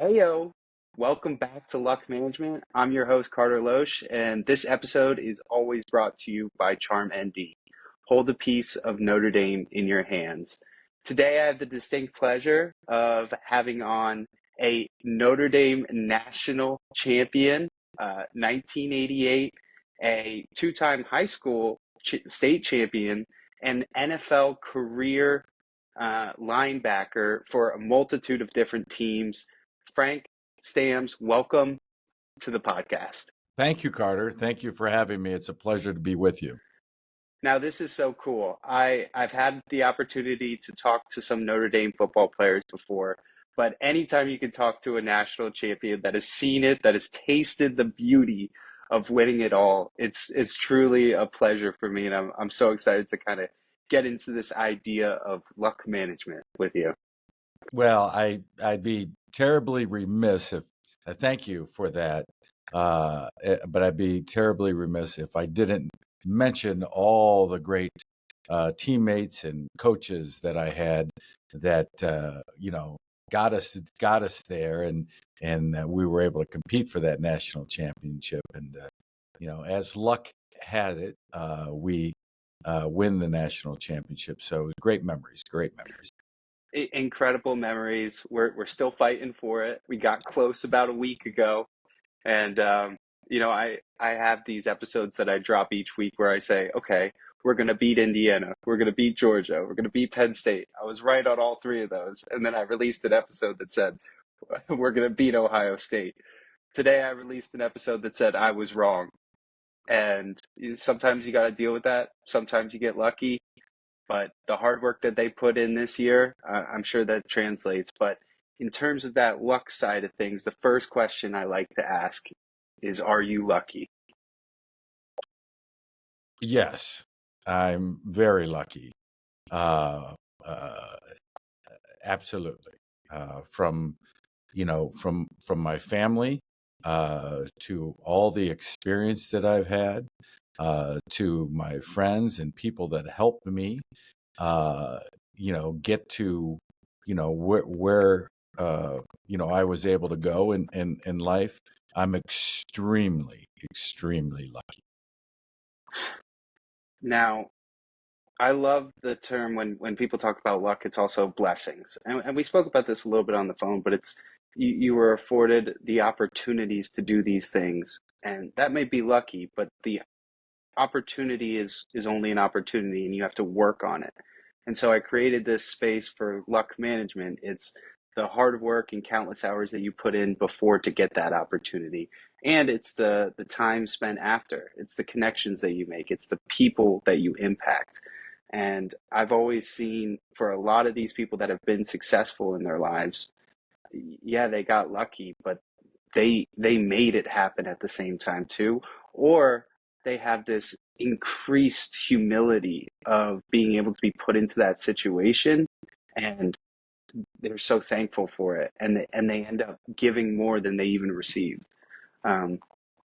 Heyo, welcome back to Luck Management. I'm your host, Carter Loesch, and this episode is always brought to you by Charm ND. Hold a piece of Notre Dame in your hands. Today, I have the distinct pleasure of having on a Notre Dame national champion, 1988, a two-time high school state champion, and NFL career linebacker for a multitude of different teams. Frank Stams, welcome to the podcast. Thank you, Carter. Thank you for having me. It's a pleasure to be with you. Now, this is so cool. I've had the opportunity to talk to some Notre Dame football players before, but anytime you can talk to a national champion that has seen it, that has tasted the beauty of winning it all, it's truly a pleasure for me, and I'm so excited to kind of get into this idea of luck management with you. Well, I'd be terribly remiss if thank you for that. But I'd be terribly remiss if I didn't mention all the great teammates and coaches that I had that got us there, and we were able to compete for that national championship. And as luck had it, we win the national championship. So great memories. Incredible memories. We're still fighting for it. We got close about a week ago, and I have these episodes that I drop each week where I say, okay, we're gonna beat Indiana, we're gonna beat Georgia, we're gonna beat Penn State. I was right on all three of those, and then I released an episode that said we're gonna beat Ohio State. Today I released an episode that said I was wrong, and sometimes you got to deal with that. Sometimes you get lucky. But the hard work that they put in this year, I'm sure that translates. But in terms of that luck side of things, the first question I like to ask is, are you lucky? Yes, I'm very lucky. Uh, uh, Absolutely. From my family, to all the experience that I've had, to my friends and people that helped me, get to, where I was able to go in life. I'm extremely, extremely lucky. Now, I love the term when people talk about luck, it's also blessings. And we spoke about this a little bit on the phone, but it's you were afforded the opportunities to do these things. And that may be lucky, but the opportunity is only an opportunity and you have to work on it. And so I created this space for luck management. It's the hard work and countless hours that you put in before to get that opportunity. And it's the time spent after. It's the connections that you make. It's the people that you impact. And I've always seen for a lot of these people that have been successful in their lives, yeah, they got lucky, but they made it happen at the same time too, or they have this increased humility of being able to be put into that situation, and they're so thankful for it, and they end up giving more than they even received. Um,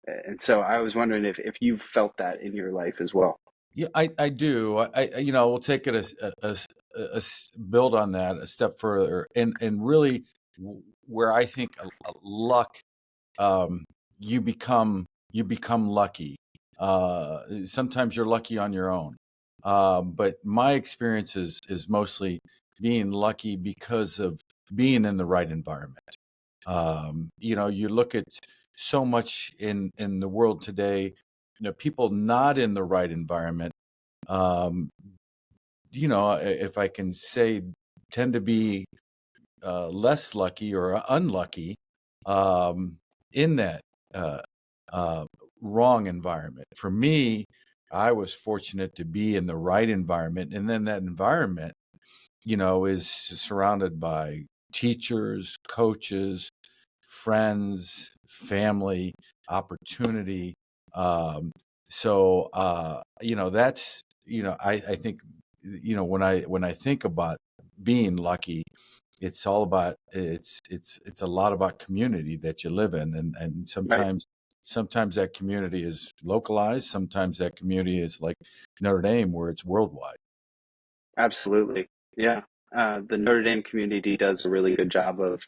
and so I was wondering if you've felt that in your life as well. Yeah, I do. We'll take it build on that a step further, and really where I think luck, you become lucky. Sometimes you're lucky on your own, but my experience is mostly being lucky because of being in the right environment. You look at so much in the world today, people not in the right environment, if I can say, tend to be less lucky or unlucky in that wrong environment. For me, I was fortunate to be in the right environment, and then that environment, is surrounded by teachers, coaches, friends, family, opportunity. So that's I think when I think about being lucky, it's all about it's a lot about community that you live in, and Right. sometimes that community is localized, sometimes that community is like Notre Dame, where it's worldwide. Absolutely. Yeah. The Notre Dame community does a really good job of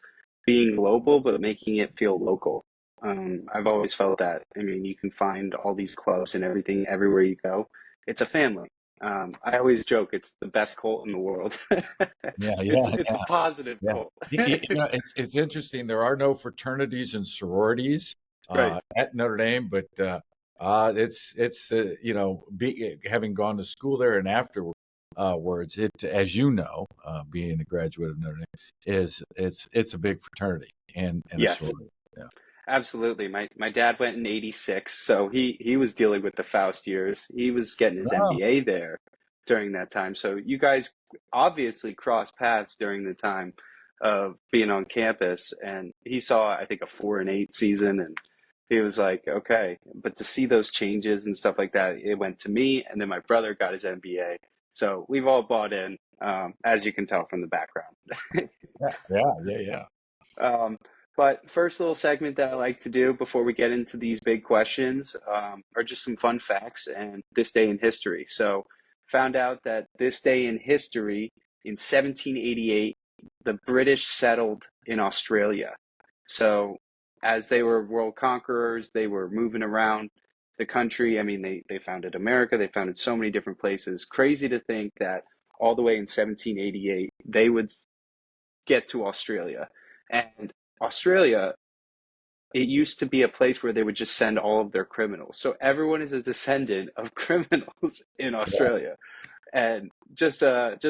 being global, but making it feel local. I've always felt that. I mean, you can find all these clubs and everything everywhere you go. It's a family. I always joke it's the best cult in the world. Yeah, It's yeah, it's a positive yeah. cult. It's interesting. There are no fraternities and sororities Right. at Notre Dame, but it's having gone to school there and afterwards, it, as you know, being a graduate of Notre Dame, it's a big fraternity and a Yes. sorority. Yeah. Absolutely. My dad went in '86, so he was dealing with the Faust years. He was getting his Oh, MBA there during that time. So you guys obviously crossed paths during the time of being on campus, and he saw, I think, a 4-8 season, and he was like, okay. But to see those changes and stuff like that, it went to me, and then my brother got his MBA. So we've all bought in, as you can tell from the background. yeah, yeah, yeah, yeah. Um, but first little segment that I like to do before we get into these big questions are just some fun facts and this day in history. So found out that this day in history in 1788, the British settled in Australia. So as they were world conquerors, they were moving around the country. I mean, they founded America, they founded so many different places. Crazy to think that all the way in 1788, they would get to Australia. And Australia, it used to be a place where they would just send all of their criminals. So everyone is a descendant of criminals in Yeah. Australia. And just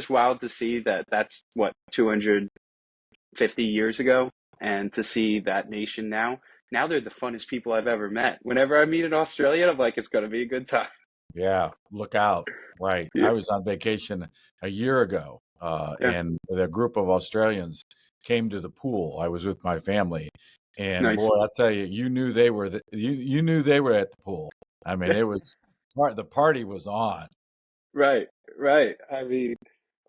wild to see that that's what 250 years ago, and to see that nation now. Now they're the funnest people I've ever met. Whenever I meet an Australian, I'm like, it's going to be a good time. Yeah, look out. Right. Yeah, I was on vacation a year ago, yeah, and a group of Australians came to the pool. I was with my family, and nice. boy, I'll tell you, you knew they were at the pool. I mean, the party was on. Right, right. I mean,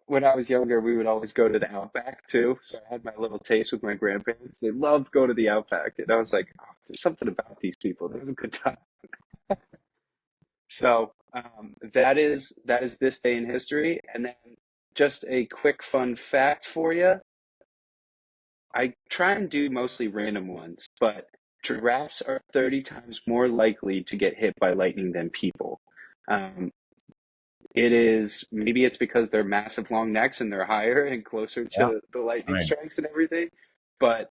when I was younger, we would always go to the Outback too. So I had my little taste with my grandparents. They loved going to the Outback, and I was like, oh, there's something about these people. They have a good time. So that is this day in history, and then just a quick fun fact for you. I try and do mostly random ones, but giraffes are 30 times more likely to get hit by lightning than people. Um, It is maybe it's because they're massive long necks and they're higher and closer Yeah. to the lightning Right. strikes and everything, but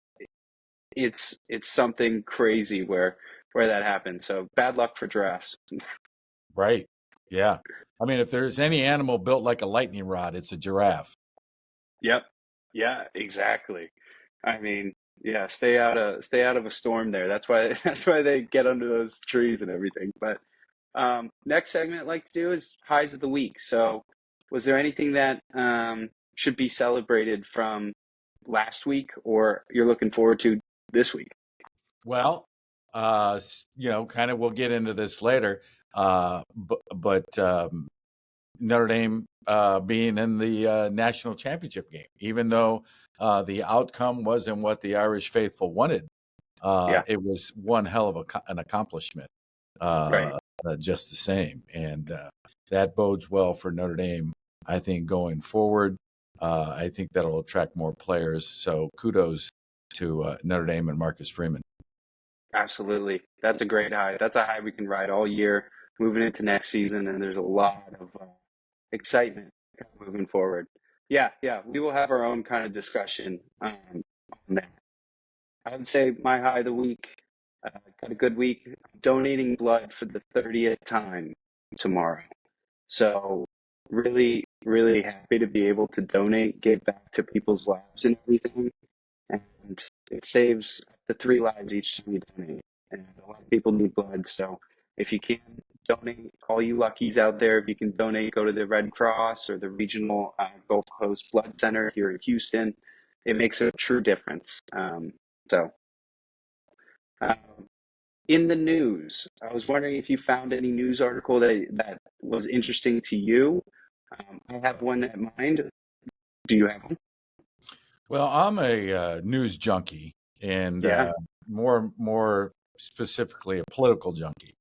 it's something crazy where that happens. So bad luck for giraffes. Right. Yeah. I mean, if there's any animal built like a lightning rod, it's a giraffe. Yep. Yeah, exactly. I mean, yeah, stay out of a storm there. That's why that's why they get under those trees and everything. But next segment I'd like to do is highs of the week. So was there anything that should be celebrated from last week or you're looking forward to this week? Well, kind of we'll get into this later. But Notre Dame being in the national championship game, even though the outcome wasn't what the Irish faithful wanted. Yeah, It was one hell of an accomplishment, right. just the same, and that bodes well for Notre Dame. I think going forward, I think that'll attract more players. So kudos to Notre Dame and Marcus Freeman. Absolutely. That's a great high. That's a high we can ride all year moving into next season, and there's a lot of excitement moving forward. Yeah, yeah, we will have our own kind of discussion on that. I would say my high of the week, got a good week, donating blood for the 30th time tomorrow. So really, really happy to be able to donate, give back to people's lives and everything. And it saves up to 3 lives each time you donate. And a lot of people need blood. So if you can donate, all you luckies out there, if you can donate, go to the Red Cross or the regional Gulf Coast Blood Center here in Houston. It makes a true difference. So um, in the news, I was wondering if you found any news article that was interesting to you. I have one in mind. Do you have one? Well, I'm a news junkie, and Yeah. more specifically, a political junkie.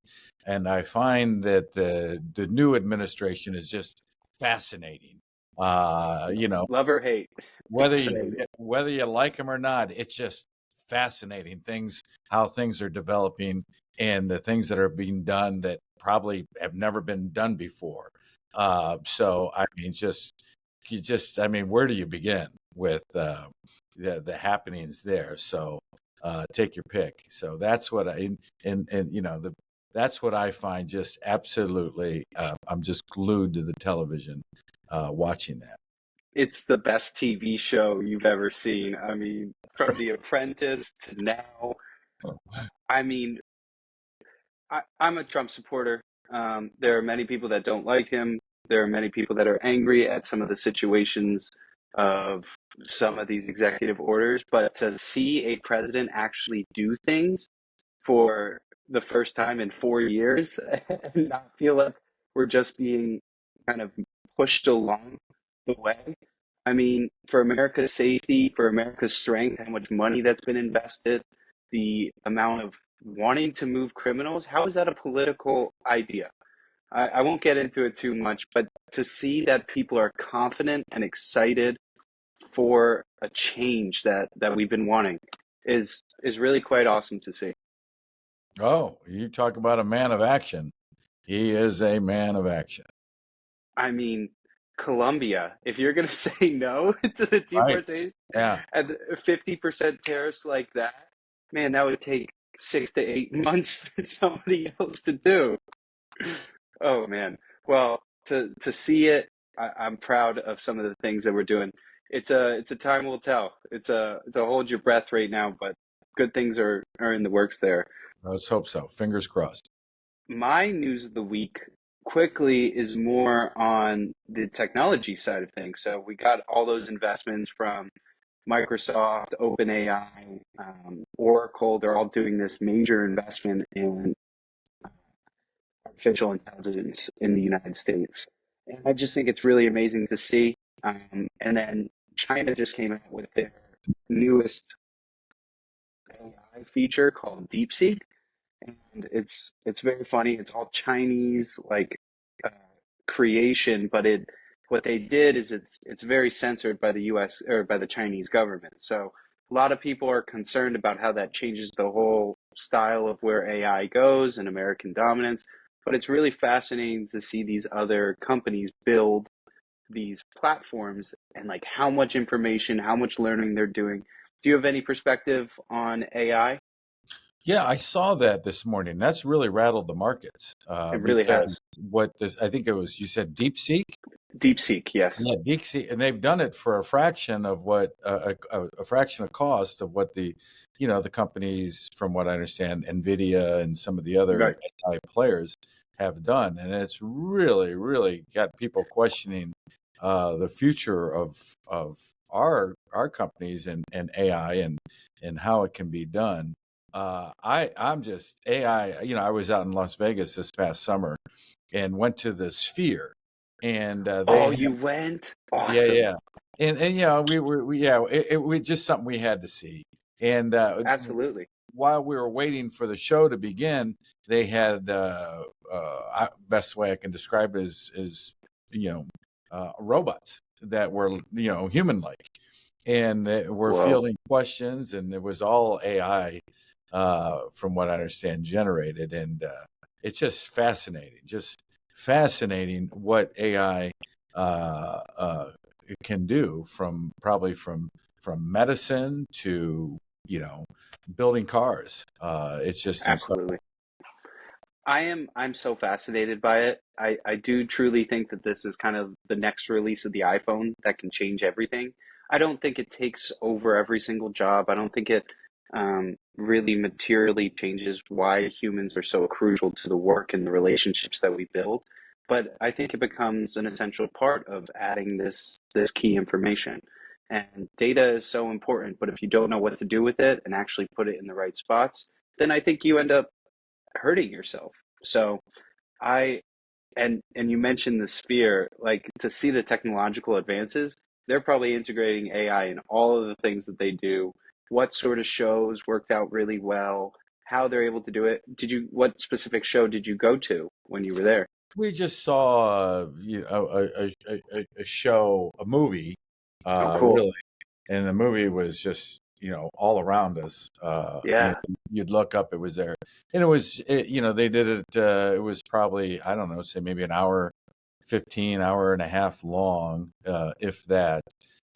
And I find that the new administration is just fascinating. You know, Love or hate. Fascinating. whether you like them or not, it's just fascinating things, how things are developing, and the things that are being done that probably have never been done before. So I mean, I mean, where do you begin with the happenings there? So take your pick. So that's what and you know that's what I find just absolutely. I'm just glued to the television, watching that. It's the best TV show you've ever seen. I mean, from The Apprentice to now. I mean, I'm a Trump supporter. There are many people that don't like him. There are many people that are angry at some of the situations of some of these executive orders. But to see a president actually do things for the first time in 4 years and not feel like we're just being kind of pushed along the way. I mean, for America's safety, for America's strength, how much money that's been invested, the amount of wanting to move criminals, how is that a political idea? I won't get into it too much, but to see that people are confident and excited for a change that we've been wanting is really quite awesome to see. Oh, you talk about a man of action. He is a man of action. I mean, Colombia, if you're going to say no to the Right. deportation Yeah. and 50% tariffs like that, man, that would take 6 to 8 months for somebody else to do. Oh man. Well, to see it, I'm proud of some of the things that we're doing. It's a time will tell. It's a hold your breath right now, but good things are in the works there. Let's hope so. Fingers crossed. My news of the week quickly is more on the technology side of things. So we got all those investments from Microsoft, OpenAI, Oracle. They're all doing this major investment in artificial intelligence in the United States. And I just think it's really amazing to see. And then China just came out with their newest AI feature called DeepSeek, and it's very funny. It's all Chinese like uh, creation, but it what they did is it's very censored by the U.S. or by the Chinese government. So a lot of people are concerned about how that changes the whole style of where AI goes and American dominance. But it's really fascinating to see these other companies build these platforms and like how much information, how much learning they're doing. Do you have any perspective on AI? Yeah, I saw that this morning. That's really rattled the markets, It really because has. what this, I think it was, you said DeepSeek? DeepSeek, yes. Yeah, DeepSeek, and they've done it for a fraction of what a fraction of cost of what the companies, from what I understand, Nvidia and some of the other Right. AI players have done, and it's really, really got people questioning the future of our companies and AI and how it can be done. I'm just AI. I was out in Las Vegas this past summer and went to the Sphere, and Oh, they you went? yeah, Awesome. yeah. And yeah, it was just something we had to see. And Absolutely. while we were waiting for the show to begin, they had best way I can describe it is you know robots that were human like, and were Whoa. fielding questions, and it was all AI, from what I understand, generated, and it's just fascinating what AI uh, uh, can do, from probably from medicine to you know building cars. It's just incredible. Absolutely. I'm so fascinated by it. I do truly think that this is kind of the next release of the iPhone that can change everything. I don't think it takes over every single job. I don't think it really materially changes why humans are so crucial to the work and the relationships that we build. But I think it becomes an essential part of adding this key information. And data is so important, but if you don't know what to do with it and actually put it in the right spots, then I think you end up hurting yourself. So I and you mentioned the sphere, like to see the technological advances, they're probably integrating AI in all of the things that they do. What sort of shows worked out really well, how they're able to do it. What specific show did you go to when you were there? We just saw a show, a movie, Oh, cool. really, and the movie was just all around us. Yeah. You'd look up, it was there, and they did it. It was probably, I don't know, say maybe an hour, 15 hour and a half long, if that.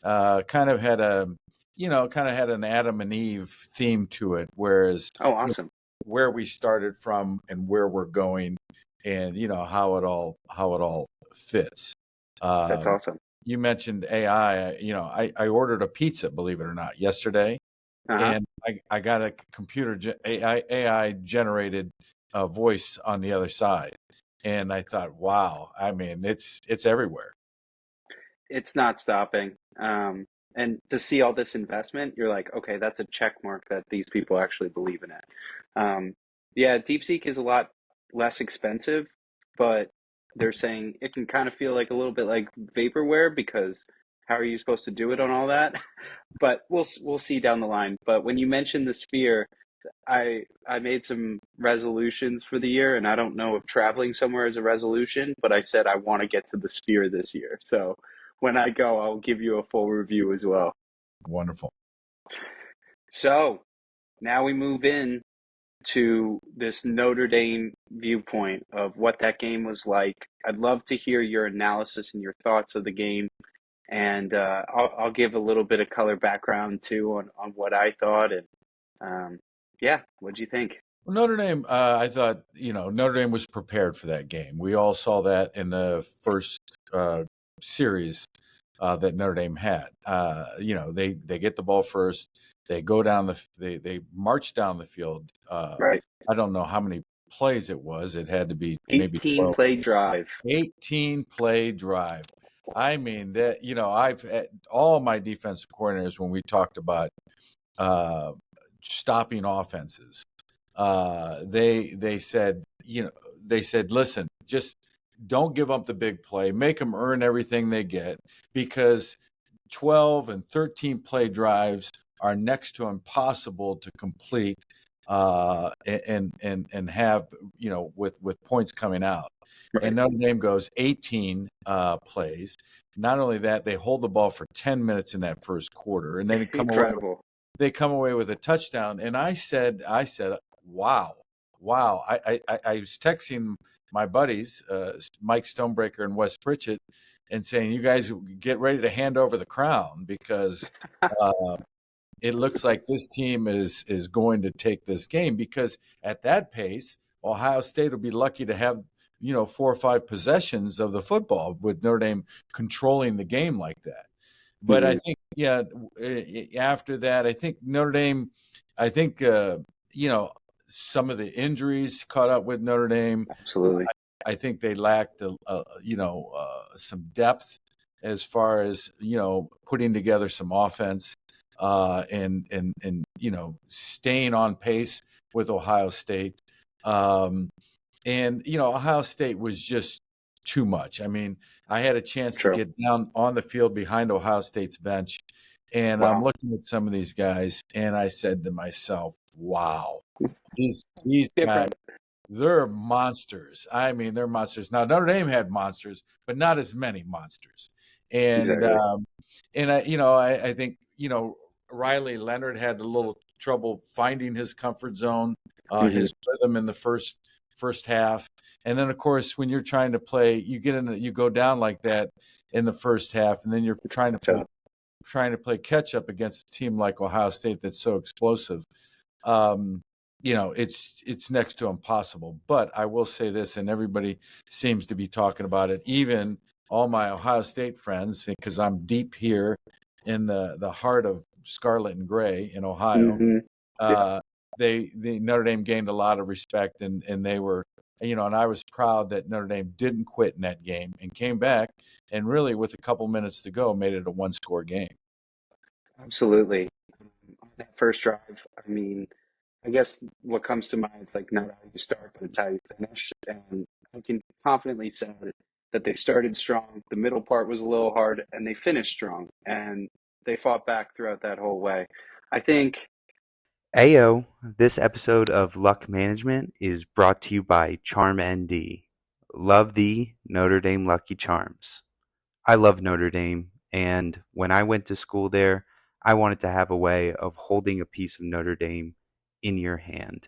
Kind of had an Adam and Eve theme to it, whereas Oh, you know, awesome. where we started from and where we're going, and how it all fits. That's Um, awesome. you mentioned AI. I ordered a pizza, believe it or not, yesterday, Uh-huh. and I got a AI generated voice on the other side, and I thought, wow, I mean, it's everywhere. It's not stopping. And to see all this investment, you're like, okay, that's a check mark that these people actually believe in it. Um, yeah, DeepSeek is a lot less expensive, but they're saying it can kind of feel like a little bit like vaporware because how are you supposed to do it on all that? But we'll see down the line. But when you mentioned the sphere, I made some resolutions for the year, and I don't know if traveling somewhere is a resolution, but I said I want to get to the sphere this year. So when I go, I'll give you a full review as well. Wonderful. So now we move in to this Notre Dame viewpoint of what that game was like. I'd love to hear your analysis and your thoughts of the game, and I'll give a little bit of color background too on what I thought. And yeah, what'd you think? Well, Notre Dame, I thought, Notre Dame was prepared for that game. We all saw that in the first series that Notre Dame had. They get the ball first. They go down they march down the field. Right. I don't know how many plays it was. It had to be maybe 18 12, play drive. 18 play drive. I mean that, I've had all my defensive coordinators when we talked about uh, stopping offenses. They said, listen, just don't give up the big play, make them earn everything they get, because 12 and 13 play drives are next to impossible to complete, and have, with points coming out. And Right. Notre Dame goes 18 plays. Not only that, they hold the ball for 10 minutes in that first quarter, and then Incredible. they come away with a touchdown. And I said, wow, wow. I was texting my buddies, Mike Stonebreaker and Wes Pritchett, and saying, you guys get ready to hand over the crown, because uh, it looks like this team is going to take this game, because at that pace, Ohio State will be lucky to have, 4 or 5 possessions of the football with Notre Dame controlling the game like that. But I Hmm. think, yeah, after that, I think Notre Dame, I think, some of the injuries caught up with Notre Dame. Absolutely. I think they lacked, some depth as far as, putting together some offense, and staying on pace with Ohio State. Um, and Ohio State was just too much. I mean, I had a chance to True. get down on the field behind Ohio State's bench, and I'm Wow. looking at some of these guys, and I said to myself, "Wow, these guys, Different. they're monsters. I mean, they're monsters." Now Notre Dame had monsters, but not as many monsters. And Exactly. I think Riley Leonard had a little trouble finding his comfort zone, Hmm. his rhythm in the first half. And then, of course, when you're trying to play, you go down like that in the first half, and then you're It's trying to tough. play catch up against a team like Ohio State that's so explosive. Um, it's next to impossible. But I will say this, and everybody seems to be talking about it, even all my Ohio State friends, because I'm deep here in the heart of scarlet and gray in Ohio. Hmm. Yeah. uh, the Notre Dame gained a lot of respect, and they were, and I was proud that Notre Dame didn't quit in that game and came back, and really, with a couple minutes to go, made it a one-score game. Absolutely. On that first drive, I mean, I guess what comes to mind is like not how you start, but it's how you finish. And I can confidently say that they started strong. The middle part was a little hard, and they finished strong. And they fought back throughout that whole way. I think Ayo, this episode of Luck Management is brought to you by CharmND. Love thee, Notre Dame Lucky Charms. I love Notre Dame, and when I went to school there, I wanted to have a way of holding a piece of Notre Dame in your hand.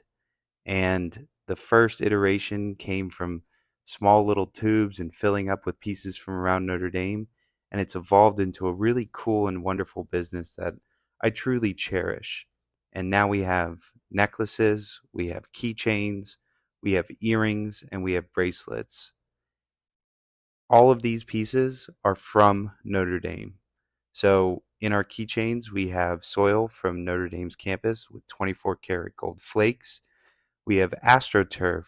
And the first iteration came from small little tubes and filling up with pieces from around Notre Dame. And it's evolved into a really cool and wonderful business that I truly cherish. And now we have necklaces, we have keychains, we have earrings, and we have bracelets. All of these pieces are from Notre Dame. So in our keychains, we have soil from Notre Dame's campus with 24 karat gold flakes. We have AstroTurf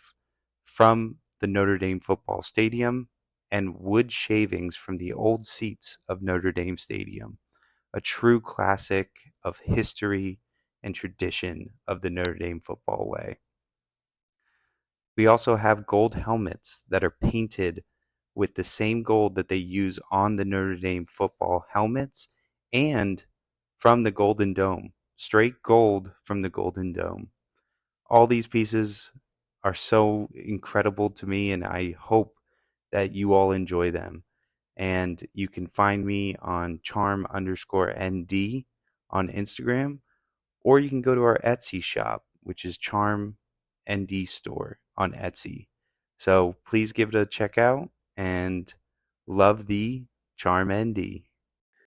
from the Notre Dame football stadium and wood shavings from the old seats of Notre Dame Stadium, a true classic of history and tradition of the Notre Dame football way. We also have gold helmets that are painted with the same gold that they use on the Notre Dame football helmets and from the Golden Dome, straight gold from the Golden Dome. All these pieces are so incredible to me, and I hope that you all enjoy them. And you can find me on charm_nd on Instagram, or you can go to our Etsy shop, which is Charm ND Store on Etsy. So please give it a check out and love the Charm ND.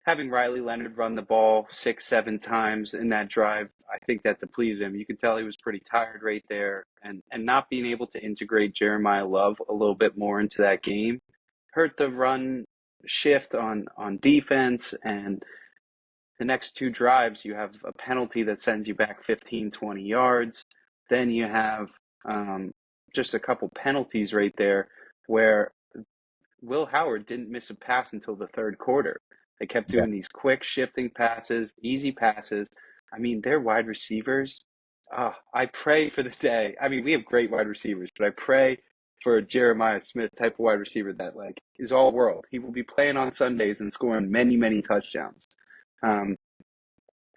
Having Riley Leonard run the ball 6, 7 times in that drive, I think that depleted him. You could tell he was pretty tired right there, and not being able to integrate Jeremiah Love a little bit more into that game hurt the run shift on defense. And the next two drives, you have a penalty that sends you back 15, 20 yards. Then you have um, just a couple penalties right there where Will Howard didn't miss a pass until the third quarter. They kept Yeah, doing these quick shifting passes, easy passes. I mean, their wide receivers. I pray for the day. I mean, we have great wide receivers, but I pray for a Jeremiah Smith type of wide receiver that like is all world. He will be playing on Sundays and scoring many, many touchdowns. Um,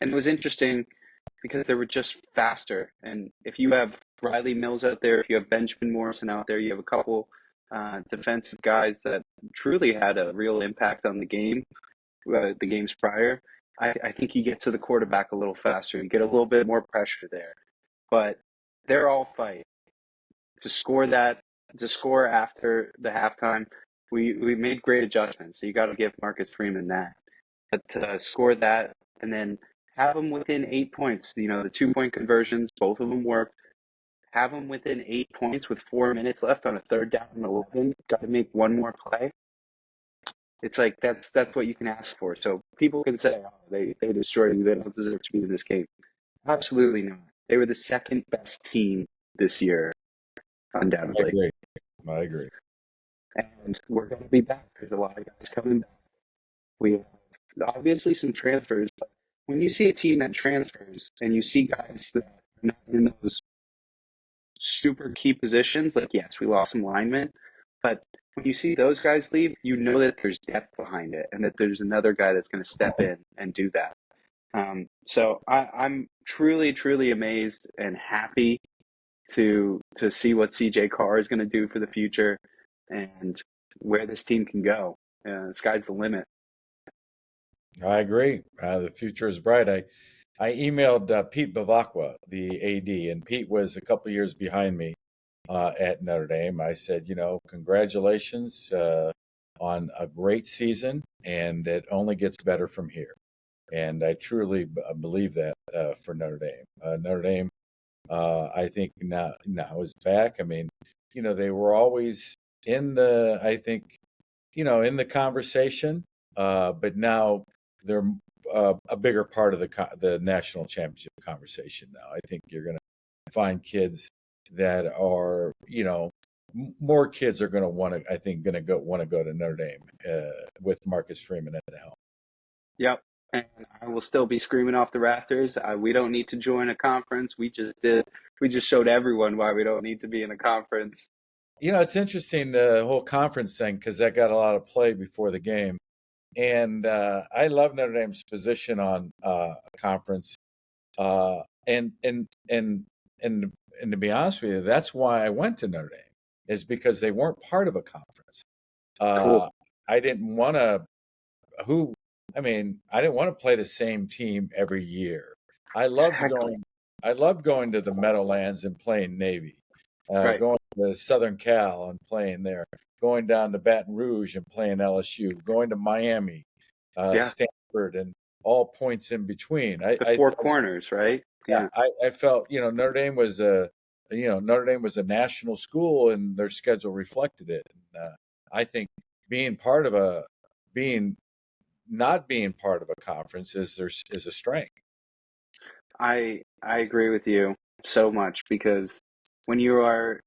and it was interesting because they were just faster. And if you have Riley Mills out there, if you have Benjamin Morrison out there, you have a couple defensive guys that truly had a real impact on the games prior. I think you get to the quarterback a little faster. You get a little bit more pressure there. But they're all fight to score that, to score after the halftime. We made great adjustments. So you got to give Marcus Freeman that. But to score that and then have them within 8 points, the 2 point conversions, both of them worked. Have them within 8 points with 4 minutes left on a third down and 11. Got to make one more play. It's like that's what you can ask for. So people can say, oh, they destroyed you. They don't deserve to be in this game. Absolutely not. They were the second best team this year, I undoubtedly. agree. I agree. And we're going to be back. There's a lot of guys coming back. We have obviously some transfers. But when you see a team that transfers and you see guys that are not in those super key positions, like yes, we lost some linemen, but when you see those guys leave, you know that there's depth behind it and that there's another guy that's going to step in and do that. So I'm truly, truly amazed and happy to see what CJ Carr is going to do for the future and where this team can go. The sky's the limit. I agree. The future is bright. I emailed Pete Bavacqua, the AD, and Pete was a couple years behind me at Notre Dame. I said, congratulations on a great season, and it only gets better from here. And I truly believe that for Notre Dame. Notre Dame, I think now is back. I mean, they were always in the, I think, in the conversation, but now they're a bigger part of the national championship conversation now. I think you're going to find kids that are, more kids are going to want to. I think going to want to go to Notre Dame with Marcus Freeman at the helm. Yep. And I will still be screaming off the rafters. We don't need to join a conference. We just did. We just showed everyone why we don't need to be in a conference. It's interesting the whole conference thing because that got a lot of play before the game, and I love Notre Dame's position on a conference. And and and and to be honest with you, that's why I went to Notre Dame is because they weren't part of a conference. Cool. I didn't want to who I didn't want to play the same team every year. I loved Exactly. going I loved going to the Meadowlands and playing Navy, Right. going to Southern Cal and playing there, going down to Baton Rouge and playing LSU, going to Miami, Yeah. Stanford, and all points in between. The four corners, right? Yeah, Yeah. I felt, Notre Dame was a national school and their schedule reflected it. And, I think being part of a being not being part of a conference is a strength. I agree with you so much because when you are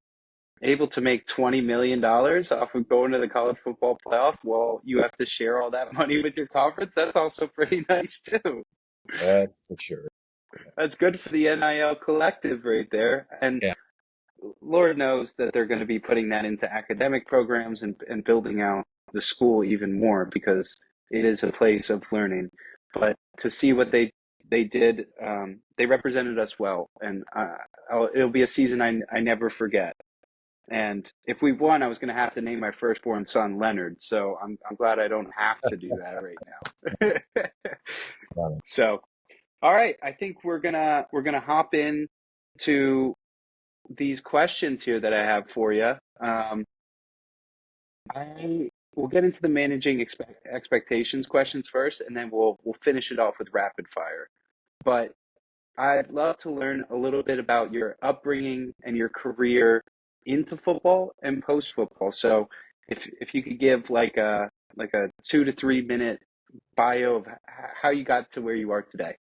able to make $20 million off of going to the college football playoff, well, you have to share all that money with your conference. That's also pretty nice too. That's for sure. That's good for the NIL collective right there. And Yeah. Lord knows that they're going to be putting that into academic programs and building out the school even more because it is a place of learning. But to see what they did, they represented us well, and it'll be a season I never forget. And if we won, I was going to have to name my firstborn son Leonard. So I'm glad I don't have to do that right now. So, all right, I think we're gonna hop in to these questions here that I have for you. I We'll get into the managing expectations questions first, and then we'll finish it off with rapid fire. But I'd love to learn a little bit about your upbringing and your career into football and post football. So, if you could give like a 2 to 3 minute bio of how you got to where you are today.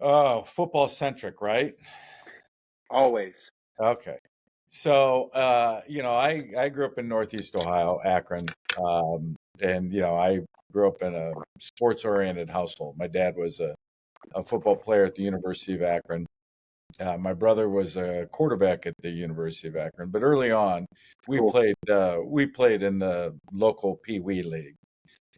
Oh, football centric, right? Always. Okay. So, I grew up in Northeast Ohio, Akron, and I grew up in a sports-oriented household. My dad was a football player at the University of Akron. My brother was a quarterback at the University of Akron. But early on, we Cool. played we played in the local Pee Wee league,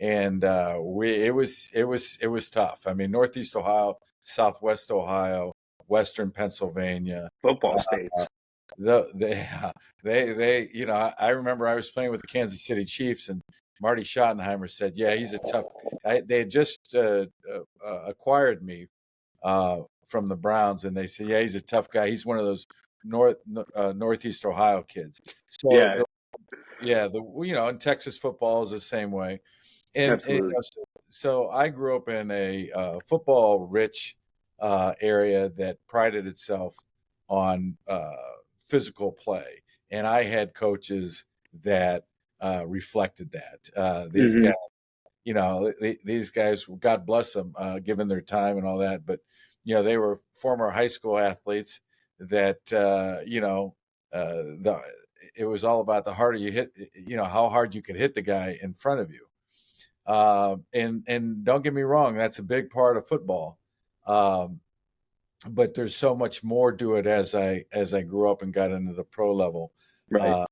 and it was tough. I mean, Northeast Ohio, Southwest Ohio, Western Pennsylvania. Football Uh, states. the they I remember I was playing with the Kansas City Chiefs and Marty Schottenheimer said, "Yeah, he's a tough." They had just acquired me from the Browns, and they said, "Yeah, he's a tough guy. He's one of those Northeast Ohio kids." So Yeah, and Texas football is the same way. And absolutely. so I grew up in a football rich area that prided itself on physical play, and I had coaches that reflected that. These Hmm. guys, these guys, God bless them, given their time and all that, but they were former high school athletes that it was all about the harder you hit, how hard you could hit the guy in front of you. And don't get me wrong, that's a big part of football. Um, but there's so much more to it as I grew up and got into the pro level. Right. Uh,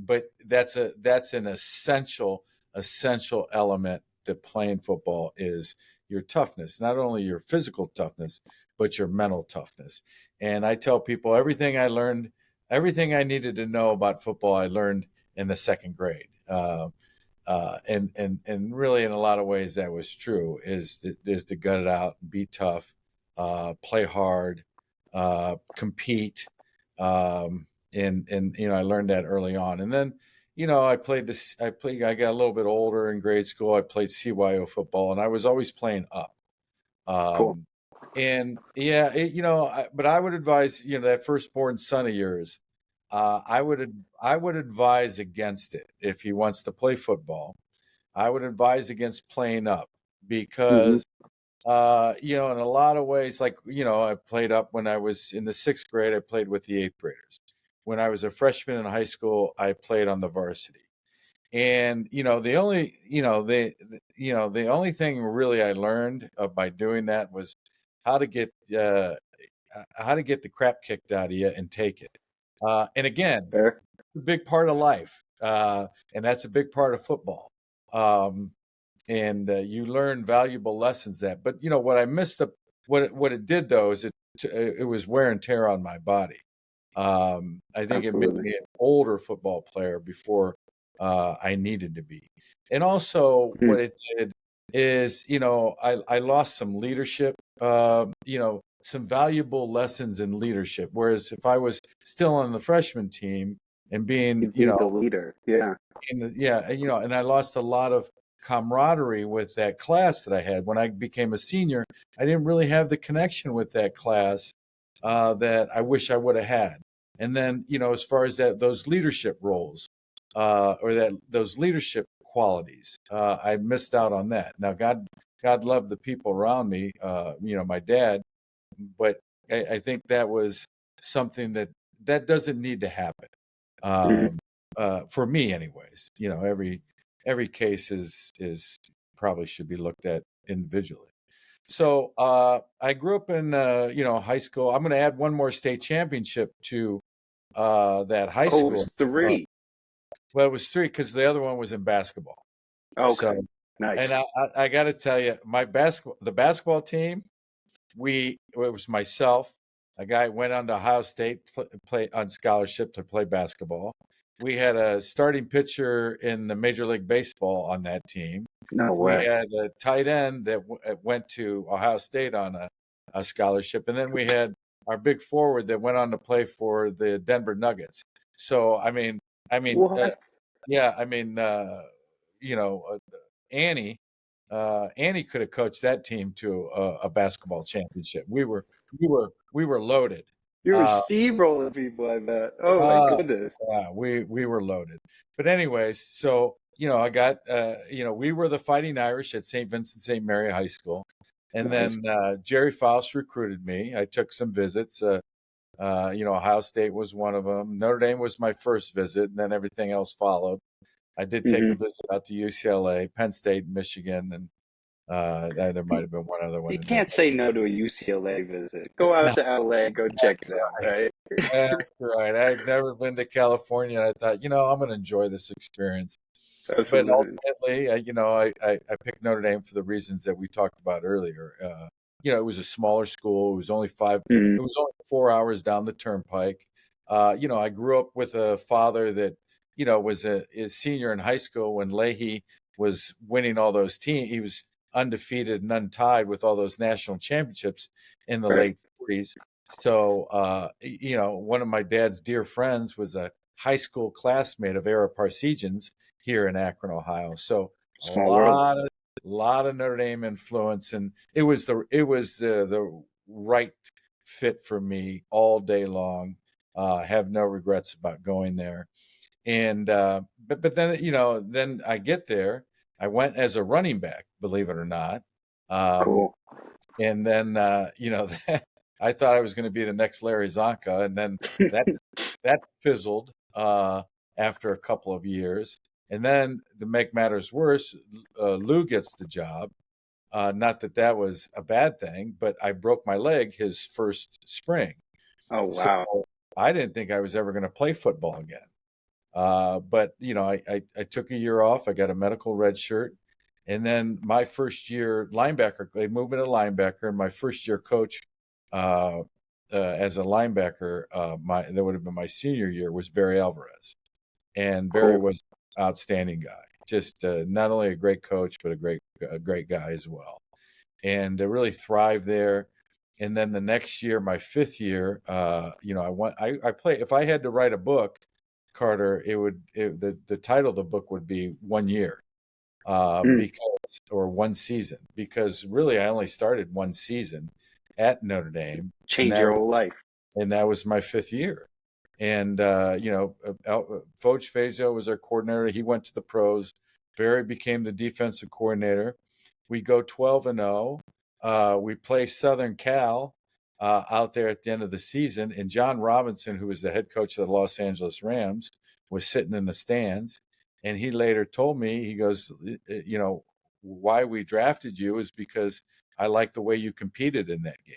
but that's an essential element to playing football is your toughness, not only your physical toughness, but your mental toughness. And I tell people everything I needed to know about football, I learned in the second grade. And really, in a lot of ways, that was true. Is to gut it out, be tough, play hard, compete, and I learned that early on. And then I played this. I got a little bit older in grade school. I played CYO football, and I was always playing up. Cool. Um, and yeah, but I would advise that firstborn son of yours. I would advise against it if he wants to play football. I would advise against playing up Hmm. because in a lot of ways, like I played up when I was in the sixth grade. I played with the eighth graders. When I was a freshman in high school, I played on the varsity. And the only thing really I learned by doing that was how to get the crap kicked out of you and take it. And again, Fair. a big part of life, and that's a big part of football. Um, and you learn valuable lessons that. But what I missed what it did though is it was wear and tear on my body. I think it made Absolutely. me an older football player before I needed to be. And also, Mm. what it did is, I lost some leadership, some valuable lessons in leadership. Whereas if I was still on the freshman team and being, You'd be the leader. Yeah. yeah, and I lost a lot of camaraderie with that class that I had. When I became a senior, I didn't really have the connection with that class that I wish I would have had. And then, as far as those leadership roles or those leadership qualities, I missed out on that. Now, God loved the people around me, my dad, but I think that was something that doesn't need to happen. Mhm. Um, for me anyways. Every case is probably should be looked at individually. So I grew up in high school. I'm going to add one more state championship to that high Oh, it school. was 3. Well, it was 3 because the other one was in basketball. Okay. So, and Nice. I got to tell you, the basketball team, it was myself, a guy went on to Ohio State, play on scholarship to play basketball. We had a starting pitcher in the Major League Baseball on that team. No We way. had a tight end that went to Ohio State on a scholarship, and then we had our big forward that went on to play for the Denver Nuggets. So What? yeah, you know, uh, Annie, Annie could have coached that team to a basketball championship. We were loaded. You were Uh, steamrolling people, I bet. Oh my uh, goodness. yeah, we were loaded. But anyways, so I got we were the Fighting Irish at St. Vincent St. Mary High School, and Nice. then Jerry Faust recruited me. I took some visits. Ohio State was one of them. Notre Dame was my first visit, and then everything else followed. I did take a Hmm. visit out to UCLA, Penn State, Michigan, and there might have been one other one You in there. can't say no to a UCLA visit. Go out No, to LA, go check that's it out, right? that's right. I'd never been to California, and I thought, I'm going to enjoy this experience. But Absolutely. ultimately, I picked Notre Dame for the reasons that we talked about earlier. It was a smaller school. It was only Hmm. It was only 4 hours down the turnpike. I grew up with a father that was a senior in high school when Leahy was winning all those teams. He was undefeated and untied with all those national championships in the Right. late 40s. So, one of my dad's dear friends was a high school classmate of Ara Parsegian's here in Akron, Ohio. So a Small world. lot of Notre Dame influence, and it was the right fit for me all day long. I have no regrets about going there. And but then then I get there. I went as a running back, believe it or not. Um, Cool. and then I thought I was going to be the next Larry Zonka, and then that's that fizzled after a couple of years. And then to make matters worse, Lou gets the job. Not that that was a bad thing, but I broke my leg his first spring, Oh so wow. I didn't think I was ever going to play football again. But I took a year off. I got a medical red shirt, and then my first year linebacker, they moved me to linebacker, and my first year coach as a linebacker, that would have been my senior year, was Barry Alvarez, and Barry Cool. was an outstanding guy. Just not only a great coach, but a great guy as well, and really thrived there. And then the next year, my fifth year, I play. If I had to write a book, Carter, the title of the book would be 1 year, Mm. because or one season, because really I only started one season at Notre Dame, and Change your whole life. that was my fifth year. And Foch Fazio was our coordinator. He went to the pros. Barry became the defensive coordinator. We go 12-0. We play Southern Cal out there at the end of the season, and John Robinson, who was the head coach of the Los Angeles Rams, was sitting in the stands. And he later told me, he goes, why we drafted you is because I like the way you competed in that game.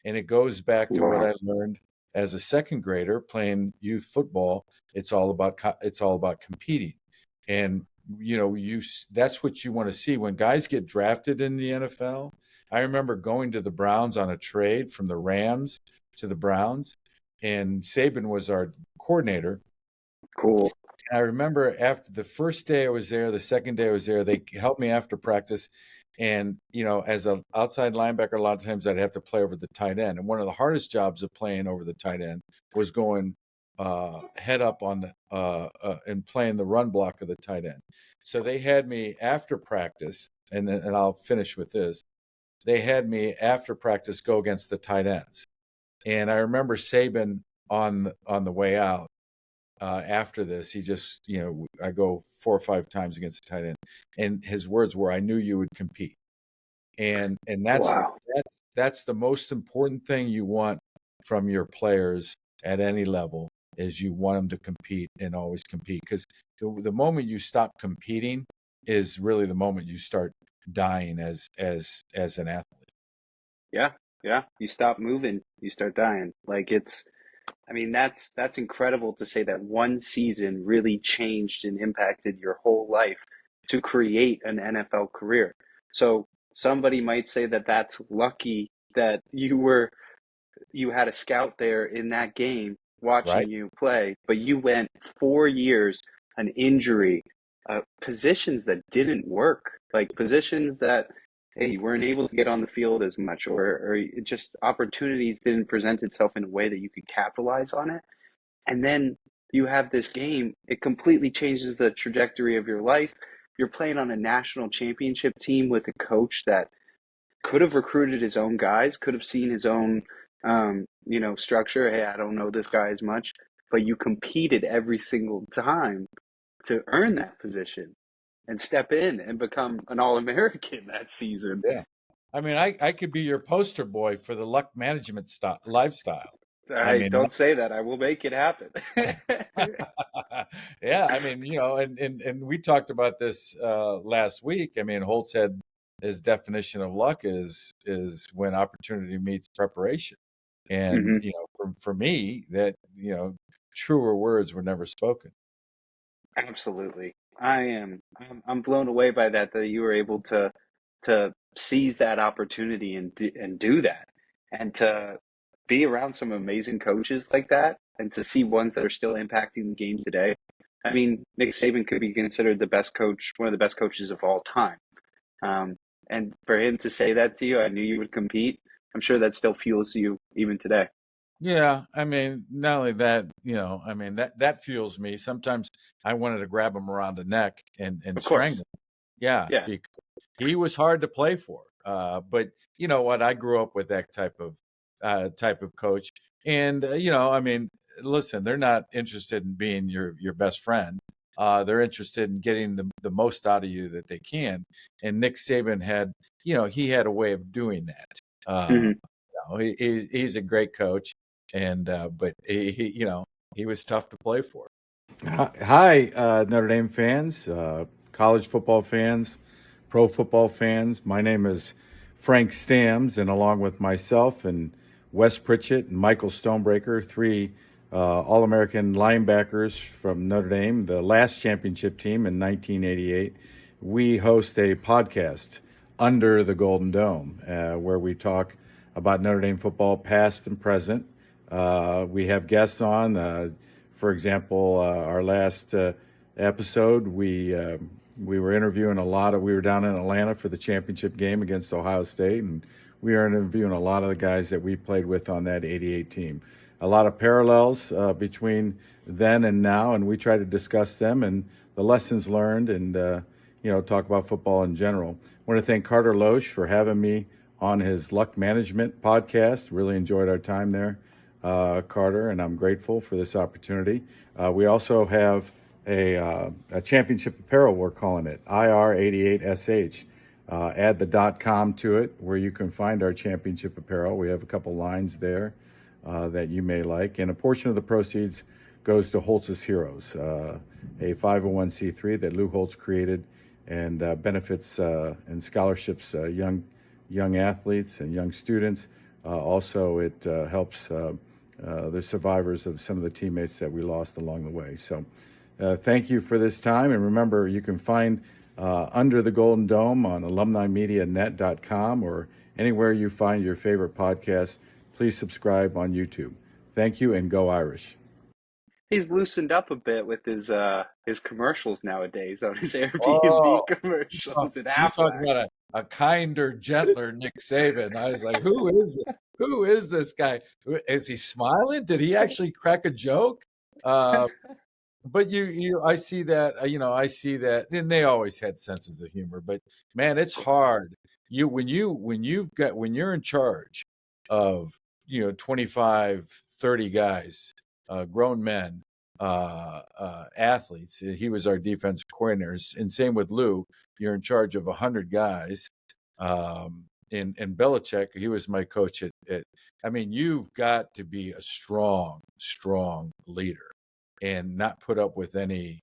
And it goes back to what Wow. I learned as a second grader playing youth football. It's all about competing, and that's what you want to see when guys get drafted in the NFL. I remember going to the Browns on a trade from the Rams to the Browns, and Saban was our coordinator. Cool. And I remember after the first day I was there, the second day I was there, they helped me after practice. And, as an outside linebacker, a lot of times I'd have to play over the tight end. And one of the hardest jobs of playing over the tight end was going head up on the and playing the run block of the tight end. So they had me after practice, and I'll finish with this. They had me after practice go against the tight ends. And I remember Saban on the way out after this, he just, I go 4 or 5 times against the tight end, and his words were, "I knew you would compete," and Wow. that's the most important thing you want from your players at any level is you want them to compete and always compete, because the moment you stop competing is really the moment you start dying as an athlete. Yeah. Yeah. You stop moving, you start dying. Like I mean, that's incredible to say that one season really changed and impacted your whole life to create an NFL career. So somebody might say that that's lucky that you had a scout there in that game Right. watching you play, but you went 4 years, an injury, positions that didn't work, like positions that, hey, you weren't able to get on the field as much, or it just opportunities didn't present itself in a way that you could capitalize on it. And then you have this game, it completely changes the trajectory of your life. You're playing on a national championship team with a coach that could have recruited his own guys, could have seen his own, structure. Hey, I don't know this guy as much, but you competed every single time to earn that position and step in and become an All-American that season. Yeah. I mean, I could be your poster boy for the luck management lifestyle. I I mean, don't say that. I will make it happen. yeah, I mean, and we talked about this last week. I mean, Holtz had his definition of luck is when opportunity meets preparation, and Hmm. for me, that truer words were never spoken. Absolutely. I'm blown away by that you were able to seize that opportunity and do that, and to be around some amazing coaches like that, and to see ones that are still impacting the game today. I mean, Nick Saban could be considered the best coach, one of the best coaches of all time. Um, and for him to say that to you, I knew you would compete. I'm sure that still fuels you even today. Yeah, I mean, not only that, I mean that fuels me. Sometimes I wanted to grab him around the neck and Of course. strangle him. Yeah, Yeah. because he was hard to play for. But you know what? I grew up with that type of coach, and I mean, listen, they're not interested in being your best friend. They're interested in getting the most out of you that they can. And Nick Saban had, he had a way of doing that. Hmm. He's a great coach, and but he was tough to play for. Hi, Notre Dame fans, college football fans, pro football fans. My name is Frank Stams, and along with myself and Wes Pritchett and Michael Stonebreaker, 3 All-American linebackers from Notre Dame, the last championship team in 1988, we host a podcast, Under the Golden Dome, where we talk about Notre Dame football, past and present. We have guests on. For example, our last episode, we were interviewing we were down in Atlanta for the championship game against Ohio State, and we are interviewing a lot of the guys that we played with on that '88 team. A lot of parallels between then and now, and we try to discuss them and the lessons learned, and talk about football in general. I want to thank Carter Loesch for having me on his Luck Management podcast. Really enjoyed our time there, Carter, and I'm grateful for this opportunity. We also have a championship apparel, we're calling it, IR88SH. Add the .com to it, where you can find our championship apparel. We have a couple lines there that you may like, and a portion of the proceeds goes to Holtz's Heroes, a 501c3 that Lou Holtz created, and benefits and scholarships young athletes and young students. Also, it helps the survivors of some of the teammates that we lost along the way. So thank you for this time. And remember, you can find Under the Golden Dome on alumnimedianet.com or anywhere you find your favorite podcast. Please subscribe on YouTube. Thank you, and go Irish. He's loosened up a bit with his commercials nowadays on his Oh, Airbnb commercials at you talk Aflac. about a kinder, gentler Nick Saban. I was like, who is this guy? Is he smiling? Did he actually crack a joke? Uh, but I see that, I see that, and they always had senses of humor. But man, it's hard. When you're in charge of 25, 30 guys, grown men, athletes. He was our defensive coordinator, and same with Lou. You're in charge of 100 guys. And Belichick, he was my coach at. I mean, you've got to be a strong, strong leader and not put up with any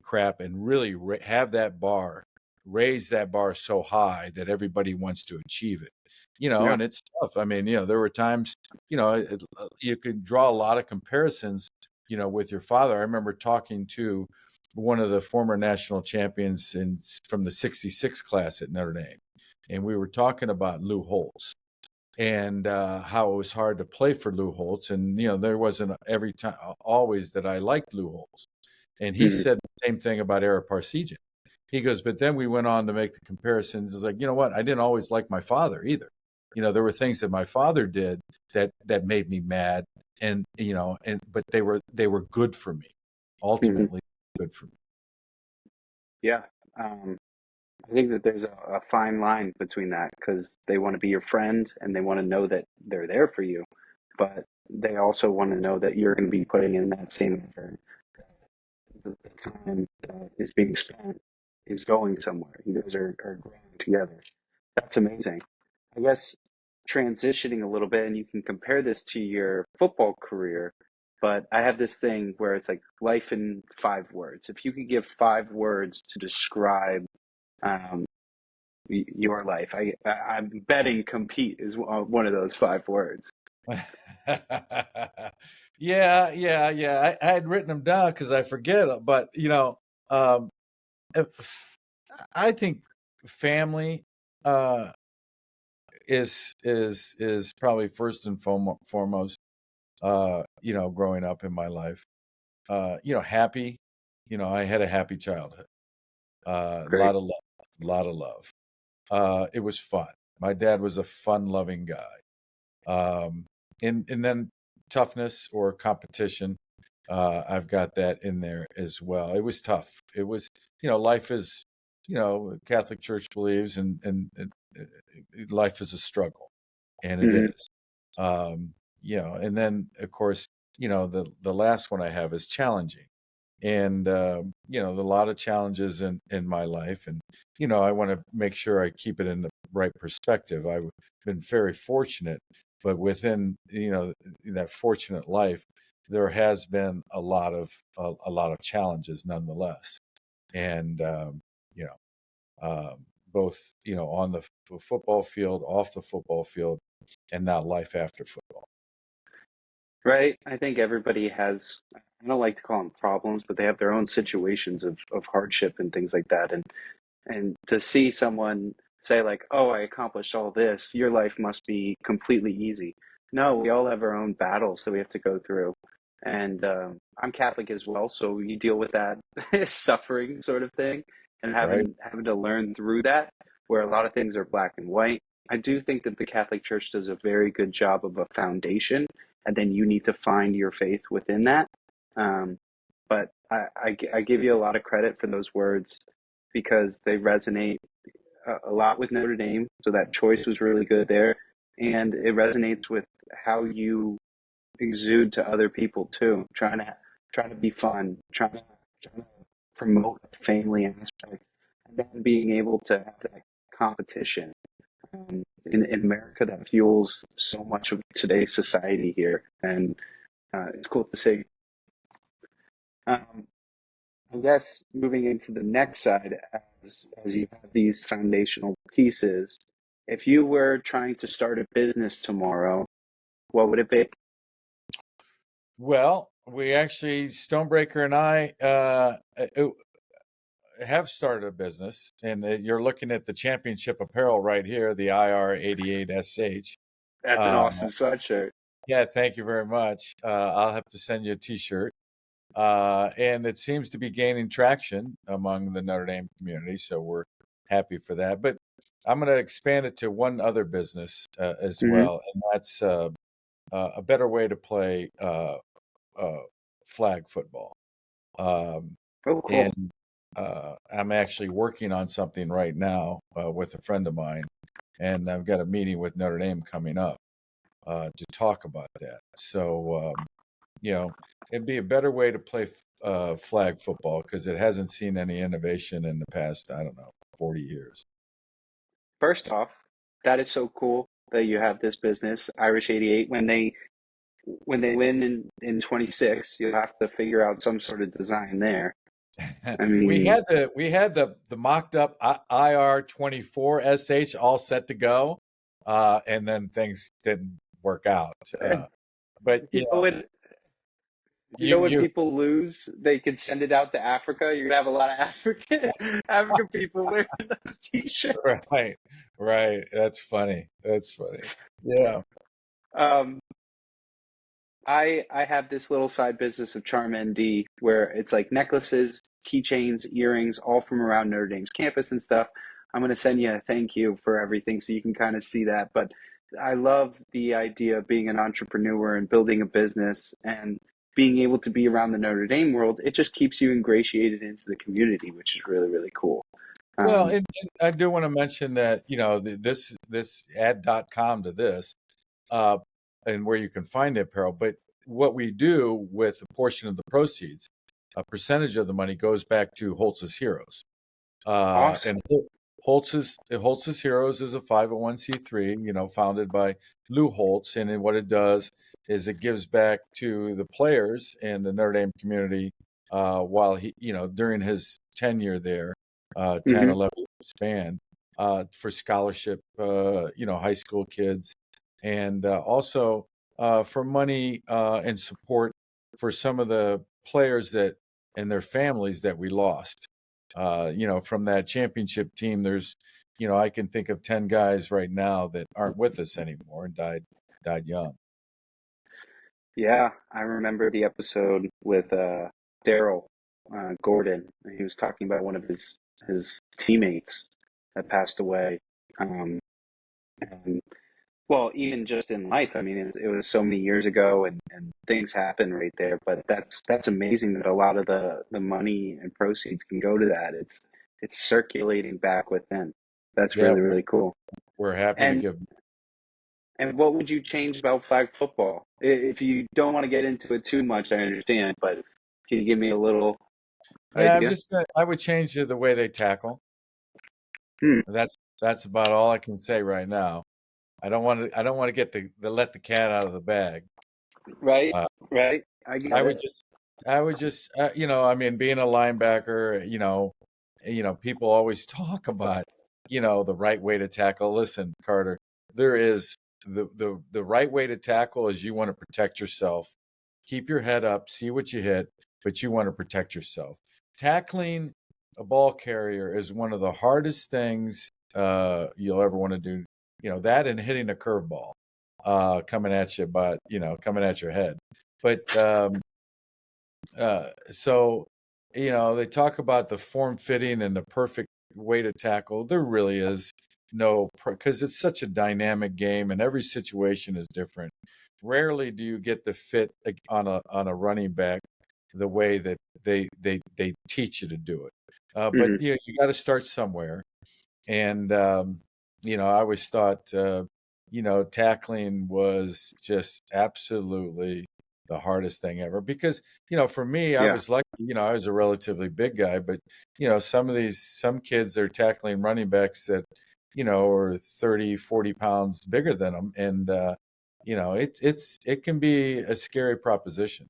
crap, and really have that bar, raise that bar so high that everybody wants to achieve it. Yeah. And it's tough. I mean, there were times, you could draw a lot of comparisons, with your father. I remember talking to one of the former national champions from the '66 class at Notre Dame, and we were talking about Lou Holtz and how it was hard to play for Lou Holtz. And, there wasn't every time always that I liked Lou Holtz. And he Mhm. said the same thing about Eric Parsegian. He goes, but then we went on to make the comparisons. It's like, you know what? I didn't always like my father either. There were things that my father did that made me mad, and but they were good for me. Mhm. Ultimately, good for me. Yeah. I think that there's a fine line between that because they want to be your friend and they want to know that they're there for you, but they also want to know that you're going to be putting in that same effort. The time that is being spent is going somewhere. You guys are growing together. That's amazing. I guess transitioning a little bit, and you can compare this to your football career, but I have this thing where it's like life in 5 words. If you could give 5 words to describe um, your life, I'm betting compete is one of those 5 words. Yeah. I had written them down because I forget them, but um, I think family uh, is probably first and foremost. Growing up in my life, happy. I had a happy childhood. A Great. lot of love, a lot of love. It was fun. My dad was a fun-loving guy. Um, and then toughness or competition. I've got that in there as well. It was tough. It was, life is, Catholic Church believes, and life is a struggle, and it Hmm. is. And then of course, the last one I have is challenging, and a lot of challenges in my life, and I want to make sure I keep it in the right perspective. I've been very fortunate, but within that fortunate life, there has been a lot of challenges nonetheless, and you know both on the football field, off the football field, and now life after football. Right. I think everybody has, I don't like to call them problems, but they have their own situations of hardship and things like that. And to see someone say like, "Oh, I accomplished all this. Your life must be completely easy." No, we all have our own battles that we have to go through. And I'm Catholic as well, so you deal with that suffering sort of thing and Right. having to learn through that, where a lot of things are black and white. I do think that the Catholic Church does a very good job of a foundation, and then you need to find your faith within that. Um, but I give you a lot of credit for those words because they resonate a lot with Notre Dame. So that choice was really good there. And it resonates with how you exude to other people too, trying to be fun, trying to promote the family aspect, and then being able to have that competition in America that fuels so much of today's society here. And it's cool to see. Um, I guess moving into the next side, as you have these foundational pieces, if you were trying to start a business tomorrow, what would it be? Well, we actually, Stonebreaker and I, have started a business, and you're looking at the championship apparel right here, the IR88SH. That's an Uh, awesome sweatshirt. Yeah, thank you very much. I'll have to send you a T-shirt. And it seems to be gaining traction among the Notre Dame community, so we're happy for that. But I'm going to expand it to one other business as Hmm. well, and that's a better way to play uh, flag football. Um, Oh, cool. and I'm actually working on something right now with a friend of mine, and I've got a meeting with Notre Dame coming up to talk about that. So, it'd be a better way to play flag football because it hasn't seen any innovation in the past, I don't know, 40 years. First off, that is so cool that you have this business, Irish 88. When they win in 26, you'll have to figure out some sort of design there. I we mean, had the mocked up IR24SH all set to go, and then things didn't work out. But you know when when you people lose, they can send it out to Africa. You're gonna have a lot of African people wearing those t-shirts. right, right. That's funny. That's funny. Yeah. Um, I have this little side business of Charm ND where it's like necklaces, keychains, earrings, all from around Notre Dame's campus and stuff. I'm gonna send you a thank you for everything so you can kind of see that. But I love the idea of being an entrepreneur and building a business and being able to be around the Notre Dame world. It just keeps you ingratiated into the community, which is really, really cool. Well, Um, and I do want to mention that, this add.com to this, uh, and where you can find the apparel. But what we do with a portion of the proceeds, a percentage of the money goes back to Holtz's Heroes. awesome. And Holtz's Heroes is a 501c3, founded by Lou Holtz. And then what it does is it gives back to the players and the Notre Dame community while during his tenure there, 10, Hmm. 11 year span, for scholarship, high school kids, and also for money and support for some of the players that and their families that we lost. From that championship team, I can think of 10 guys right now that aren't with us anymore and died young. Yeah, I remember the episode with Daryl Gordon. He was talking about one of his teammates that passed away. Um, and well, even just in life, I mean, it was so many years ago, and things happen right there. But that's amazing that a lot of the money and proceeds can go to that. It's circulating back within. That's Yeah, really, really cool. we're happy to And give. And what would you change about flag football? If you don't want to get into it too much, I understand, but can you give me a little Yeah, idea? I would change the way they tackle. Hmm. That's about all I can say right now. I don't want to get the let the cat out of the bag. Right, Uh, right. I get I would it. just, I would just, I mean, being a linebacker, people always talk about, the right way to tackle. Listen, Carter, there is the right way to tackle is you want to protect yourself. Keep your head up, see what you hit, but you want to protect yourself. Tackling a ball carrier is one of the hardest things you'll ever want to do. That and hitting a curveball coming at you, but coming at your head. But so, they talk about the form fitting and the perfect way to tackle. There really is no, because it's such a dynamic game and every situation is different. Rarely do you get the fit on a running back the way that they teach you to do it. But Hmm. you got to start somewhere. And I always thought tackling was just absolutely the hardest thing ever because for me I Yeah. was lucky, I was a relatively big guy, but some kids are tackling running backs that are 30, 40 pounds bigger than them, and it can be a scary proposition.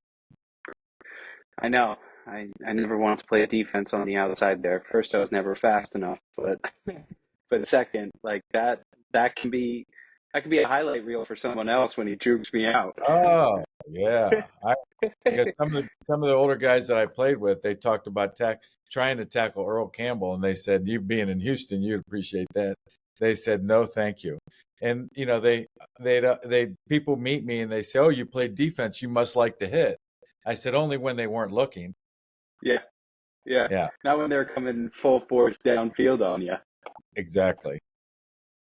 I know. I never wanted to play defense on the outside there. First, I was never fast enough, but but second, like that can be a highlight reel for someone else when he jukes me out. Oh yeah, because some of the older guys that I played with, they talked about trying to tackle Earl Campbell, and they said, "You being in Houston, you'd appreciate that." They said no, thank you. And they people meet me and they say, "Oh, you played defense. You must like to hit." I said only when they weren't looking. Yeah, yeah. Yeah, Not when they're coming full force downfield on you. exactly.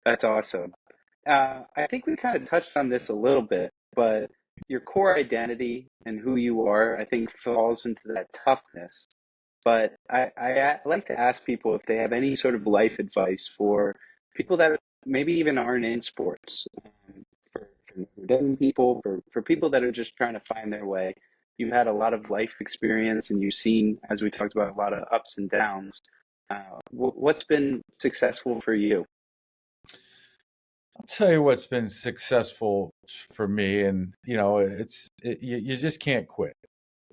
That's awesome. I think we kind of touched on this a little bit, but your core identity and who you are, I think, falls into that toughness. But I like to ask people if they have any sort of life advice for people that maybe even aren't in sports, for young people, for people that are just trying to find their way. You've had a lot of life experience and you've seen, as we talked about, a lot of ups and downs. What's been successful for you? I'll tell you what's been successful for me, and you just can't quit.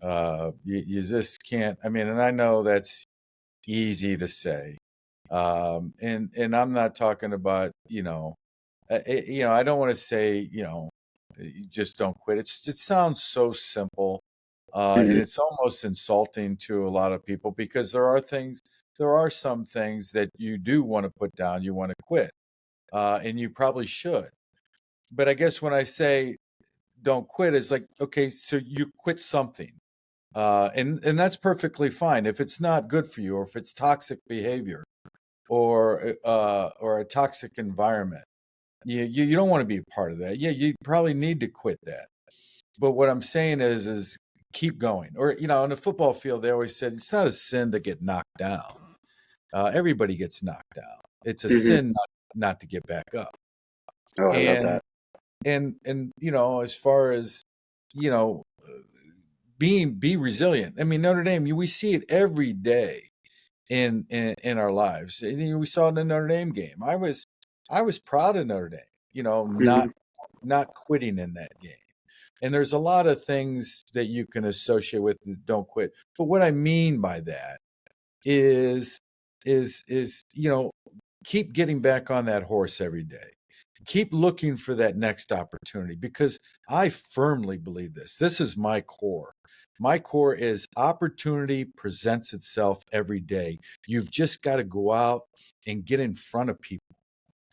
You just can't. I mean, and I know that's easy to say, and I'm not talking about I don't want to say you just don't quit. It sounds so simple, and Hmm. it's almost insulting to a lot of people because there are some things that you do want to put down, you want to quit, and you probably should. But I guess when I say don't quit, it's like, okay, so you quit something. And that's perfectly fine if it's not good for you, or if it's toxic behavior, or a toxic environment. You don't want to be a part of that. Yeah, you probably need to quit that. But what I'm saying is keep going. Or on the football field, they always said it's not a sin to get knocked down. Everybody gets knocked down. It's a Hmm. sin not to get back up. Oh, I love And that. as far as you know be resilient. I mean, Notre Dame, we see it every day in our lives. And we saw it in the Notre Dame game. I was proud of Notre Dame, Hmm. not quitting in that game. And there's a lot of things that you can associate with the don't quit. But what I mean by that is keep getting back on that horse every day. Keep looking for that next opportunity, because I firmly believe this. This is my core. My core is opportunity presents itself every day. You've just got to go out and get in front of people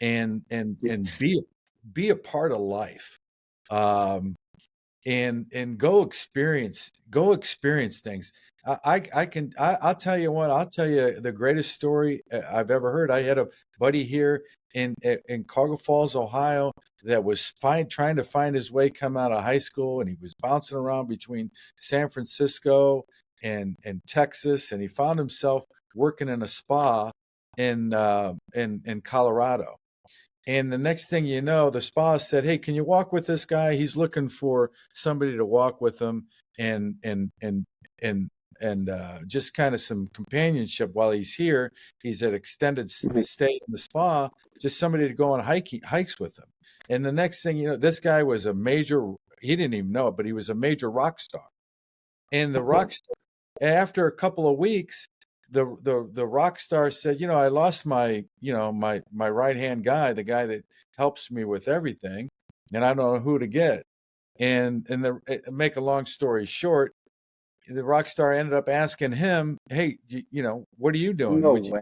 and Yes. be a part of life. Um, and go experience things. I'll tell you what, I'll tell you the greatest story I've ever heard. I had a buddy here in Cuyahoga Falls, Ohio, that was trying to find his way come out of high school, and he was bouncing around between San Francisco and Texas, and he found himself working in a spa in Colorado. And the next thing you know, the spa said, "Hey, can you walk with this guy? He's looking for somebody to walk with him and and just kind of some companionship while he's here. He's at extended stay in the spa, just somebody to go on hikes with him." And the next thing you know, this guy was a major. He didn't even know it, but he was a major rock star. And the rock star, after a couple of weeks, the rock star said, I lost my right hand guy, the guy that helps me with everything, and I don't know who to get. Make a long story short, the rock star ended up asking him, "Hey, what are you doing? No Would you?" way.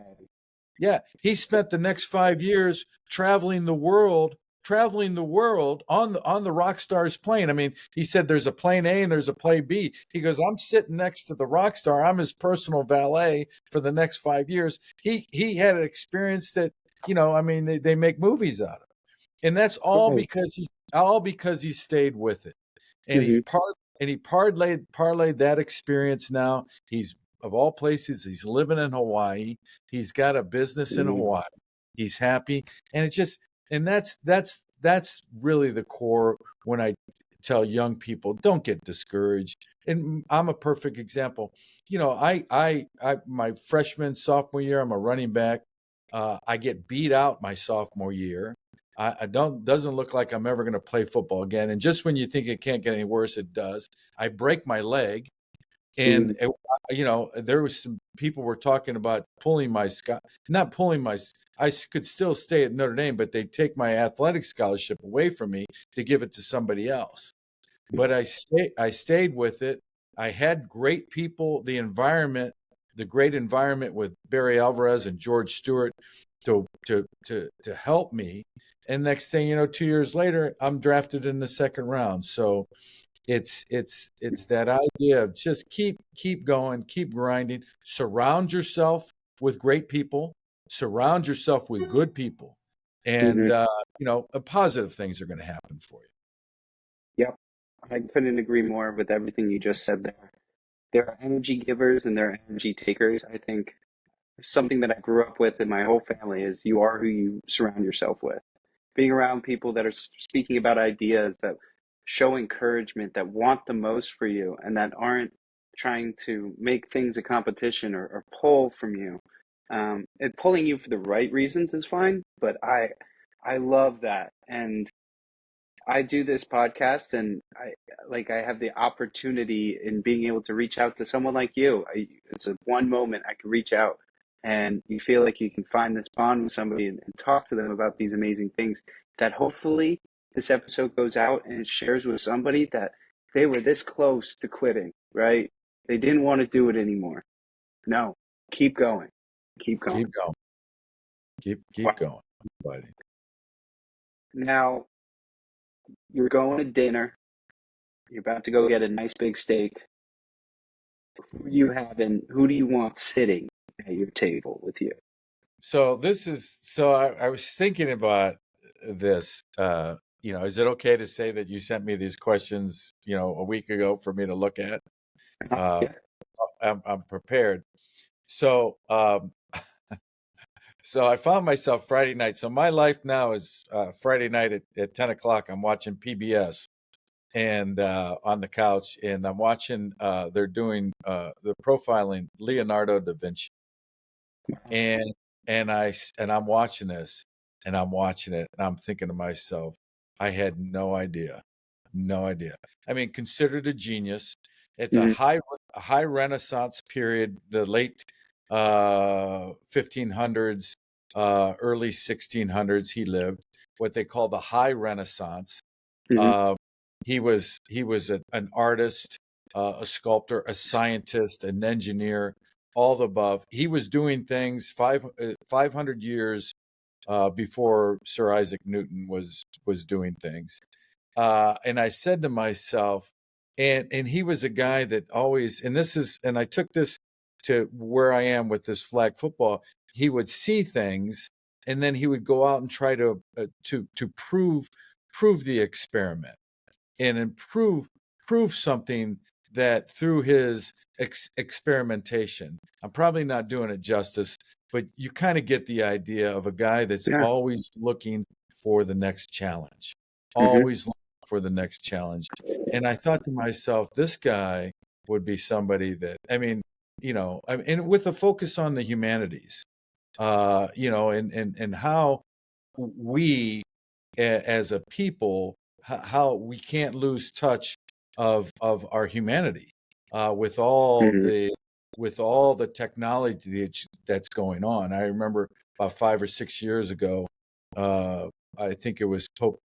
Yeah, he spent the next 5 years traveling the world on the rock star's plane. I mean, he said there's a plane A and there's a plane B. He goes, "I'm sitting next to the rock star. I'm his personal valet for the next 5 years." He had an experience that I mean, they make movies out of, and that's Right. all because he stayed with it, and Hmm. he parlayed that experience. Now he's, of all places, he's living in Hawaii. He's got a business in Hmm. Hawaii. He's happy, and that's really the core. When I tell young people, don't get discouraged, and I'm a perfect example. I my freshman sophomore year, I'm a running back. I get beat out my sophomore year. I don't doesn't look like I'm ever going to play football again. And just when you think it can't get any worse, it does. I break my leg, and Hmm. there was some people were talking about pulling my not pulling my. Could still stay at Notre Dame, but they take my athletic scholarship away from me to give it to somebody else. But I stayed with it. I had great people, the great environment with Barry Alvarez and George Stewart. to help me. And next thing you know, 2 years later, I'm drafted in the second round. So it's that idea of just keep going, keep grinding, surround yourself with great people, surround yourself with good people, and Hmm. positive things are going to happen for you. Yep. I couldn't agree more with everything you just said there. There are energy givers and there are energy takers. I think something that I grew up with in my whole family is you are who you surround yourself with. Being around people that are speaking about ideas that show encouragement, that want the most for you, and that aren't trying to make things a competition or pull from you. And pulling you for the right reasons is fine, but I love that. And I do this podcast and I have the opportunity in being able to reach out to someone like you. It's a one moment I can reach out and you feel like you can find this bond with somebody and talk to them about these amazing things that hopefully this episode goes out and it shares with somebody that they were this close to quitting, right? They didn't want to do it anymore. No, keep going. Keep going. Keep going, keep Wow. going, buddy. Now you're going to dinner. You're about to go get a nice big steak. Who do you want sitting at your table with you? So I was thinking about this. Is it okay to say that you sent me these questions, a week ago for me to look at? Uh, Yeah. I'm prepared. So, so I found myself Friday night. So my life now is Friday night at 10 o'clock. I'm watching PBS and on the couch, and I'm watching. They're profiling Leonardo da Vinci, and and I'm watching this, and I'm watching it, and I'm thinking to myself, I had no idea, no idea. I mean, considered a genius at the Mhm. high Renaissance period, the late 1500s, early 1600s. He lived what they call the High Renaissance. Mhm. Uh, he was an artist, a sculptor, a scientist, an engineer, all the above. He was doing things 500 years before Sir Isaac Newton was doing things. And I said to myself, and he was a guy that always, and I took this to where I am with this flag football. He would see things, and then he would go out and try to prove the experiment and prove something that through his experimentation. I'm probably not doing it justice, but you kind of get the idea of a guy that's Yeah. always looking for the next challenge, Mhm. always looking for the next challenge. And I thought to myself, this guy would be somebody that, and with a focus on the humanities, and how we as a people, how we can't lose touch of our humanity with all Mhm. the technology that's going on. I remember about 5 or 6 years ago, I think it was Pope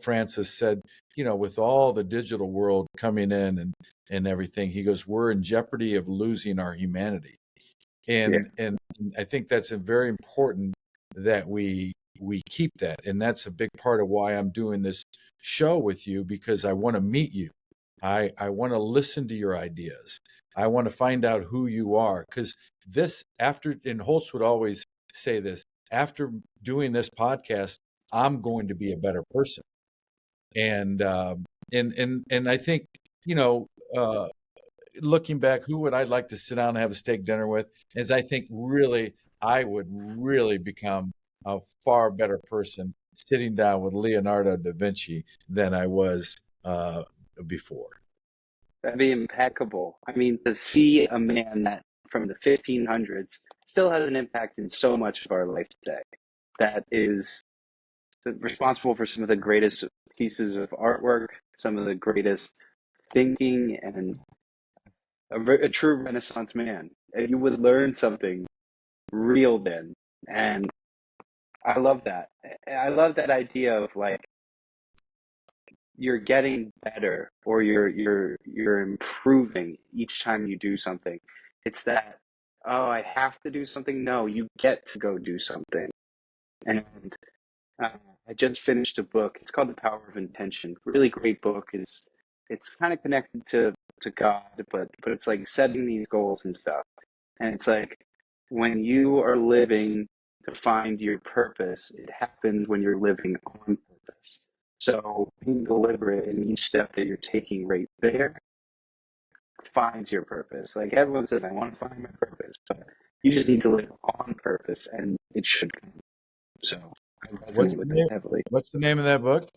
Francis said, with all the digital world coming in and everything, he goes, we're in jeopardy of losing our humanity. Yeah. And I think that's a very important that we keep that, and that's a big part of why I'm doing this show with you, because I want to meet you. I want to listen to your ideas. I want to find out who you are, because this after and Holtz would always say this, after doing this podcast, I'm going to be a better person. And and I think, you know uh looking back, who would I like to sit down and have a steak dinner with? Is I think really I would really become a far better person sitting down with Leonardo da Vinci than I was before. That'd be impeccable. I mean, to see a man that from the 1500s still has an impact in so much of our life today, that is responsible for some of the greatest pieces of artwork, some of the greatest thinking, and a true Renaissance man. And you would learn something real then. And I love that. I love that idea of like you're getting better or you're improving each time you do something. It's that oh, I have to do something. No, you get to go do something. And uh, I just finished a book. It's called The Power of Intention. Really great book. It's kind of connected to God, but it's like setting these goals and stuff. And it's like when you are living to find your purpose, it happens when you're living on purpose. So being deliberate in each step that you're taking right there finds your purpose. Like everyone says, I want to find my purpose, but you just need to live on purpose and it should come. So I What's resonate the with it name? heavily. What's the name of that book?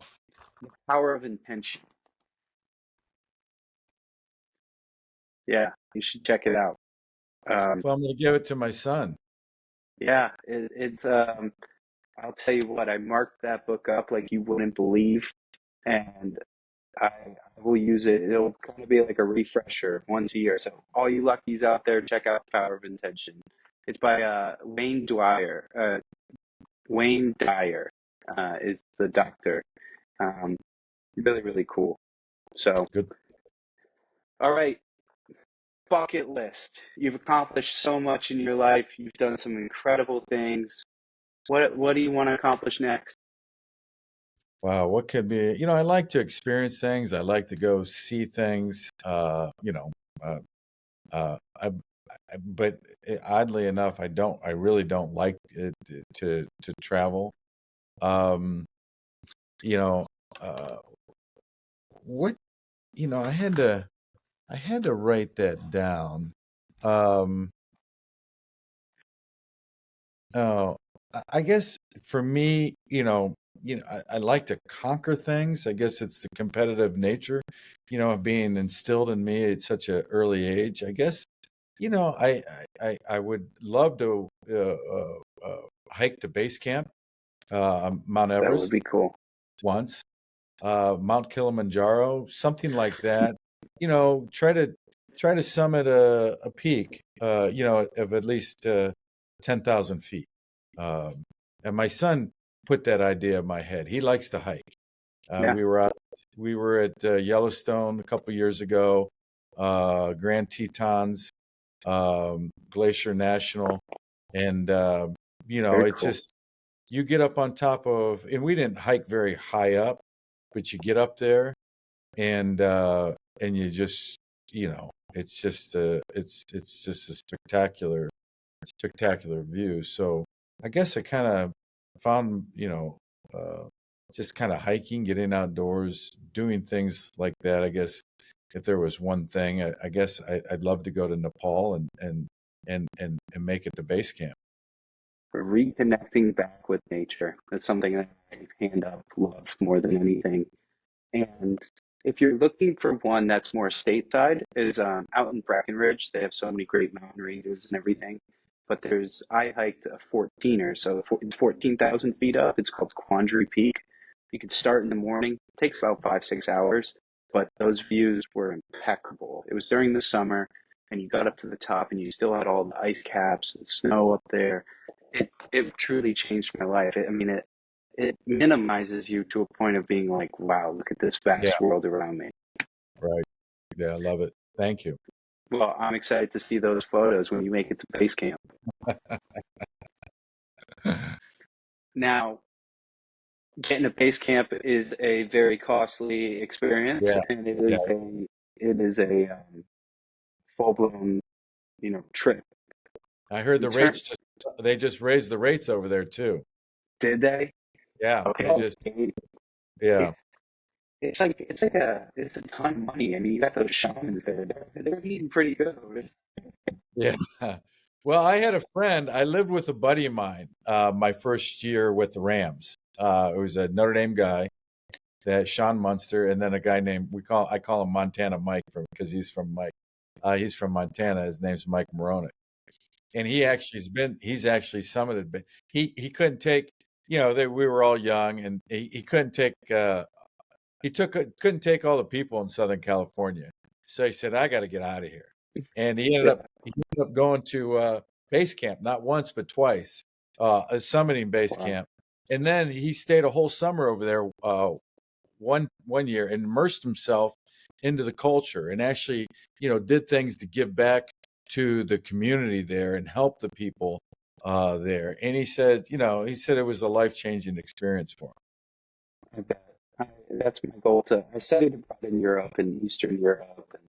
The Power of Intention. Yeah, you should check it out. Um, Well, I'm going to give it to my son. yeah, it's I'll tell you what, I marked that book up like you wouldn't believe, and I will use it. It'll kind of be like a refresher once a year. So all you luckies out there, check out The Power of Intention. It's by Wayne Dwyer. Wayne Dyer is the doctor. Um, really, really cool. So, Good. all right, bucket list. You've accomplished so much in your life. You've done some incredible things. What do you want to accomplish next? Wow, what could be? I like to experience things. I like to go see things. Uh, I, but oddly enough, I don't. I really don't like it to travel. Um, you know, uh, what? I had to write that down. Um, oh, I guess for me, I like to conquer things. I guess it's the competitive nature, being instilled in me at such an early age. I guess, I would love to hike to base camp, Mount That would Everest be cool. once, Mount Kilimanjaro, something like that. Try to summit a peak, of at least 10,000 feet. Um, and my son put that idea in my head. He likes to hike. Yeah, We were at Yellowstone a couple years ago, Grand Tetons, Glacier National, and very it cool. just you get up on top of, and we didn't hike very high up, but you get up there and you just it's just a spectacular view. So I guess I kind of found, uh, just kind of hiking, getting outdoors, doing things like that. I guess if there was one thing, I guess I'd love to go to Nepal and make it to base camp. Reconnecting back with nature. That's something that I hand up love more than anything. And if you're looking for one that's more stateside, it is out in Breckenridge. They have so many great mountain ranges and everything. But I hiked a 14er, so it's 14,000 feet up. It's called Quandary Peak. You could start in the morning. It takes about 5, 6 hours, but those views were impeccable. It was during the summer, and you got up to the top, and you still had all the ice caps and snow up there. It truly changed my life. It minimizes you to a point of being like, wow, look at this Yeah, vast world around me. right. Yeah, I love it. Thank you. Well, I'm excited to see those photos when you make it to base camp. Now, getting to base camp is a very costly experience, Yeah, and yeah. it is a full blown trip. I heard In the turn, rates they just raised the rates over there too. did they? Yeah, they Okay, just yeah. it's a ton of money. I mean, you got those shamans there; they're eating pretty good. Yeah. Well, I had a friend. I lived with a buddy of mine my first year with the Rams. It was a Notre Dame guy, that Sean Munster, and then a guy named I call him Montana Mike because he's from Mike. He's from Montana. His name's Mike Moronic, and he's actually summited, but he couldn't take. We were all young, and he couldn't take. Couldn't take all the people in Southern California, so he said, "I got to get out of here." And Yeah, he ended up going to base camp, not once but twice, summiting base wow, camp, and then he stayed a whole summer over there, one year, and immersed himself into the culture, and actually, did things to give back to the community there and help the people there. And he said, it was a life-changing experience for I bet. That's my goal to. I studied abroad in Europe and Eastern Europe, and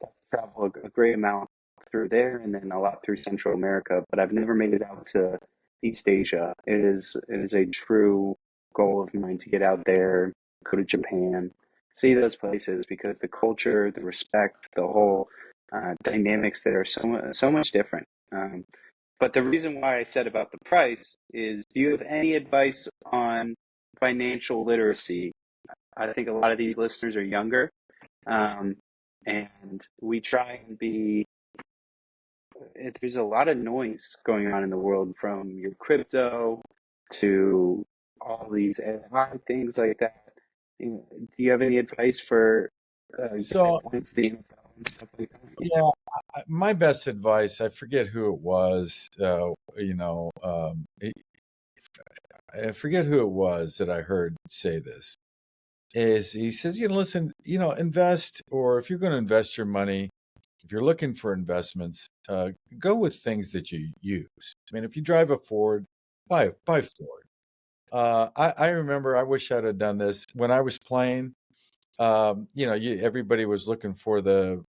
got to travel a great amount through there, and then a lot through Central America. But I've never made it out to East Asia. It is a true goal of mine to get out there, go to Japan, see those places because the culture, the respect, the whole dynamics there are so much different. But the reason why I said about the price is, do you have any advice on financial literacy? I think a lot of these listeners are younger, um, and we try and be. There's a lot of noise going on in the world, from your crypto to all these AI things like that. Do you have any advice for it. So, guidelines, the NFL and stuff like that? yeah, my best advice, I forget who it was, I forget who it was that I heard say this, is he says, listen, invest, or if you're going to invest your money, if you're looking for investments, go with things that you use. I mean, if you drive a Ford, buy Ford. I remember, I wish I'd have done this when I was playing. Everybody was looking for the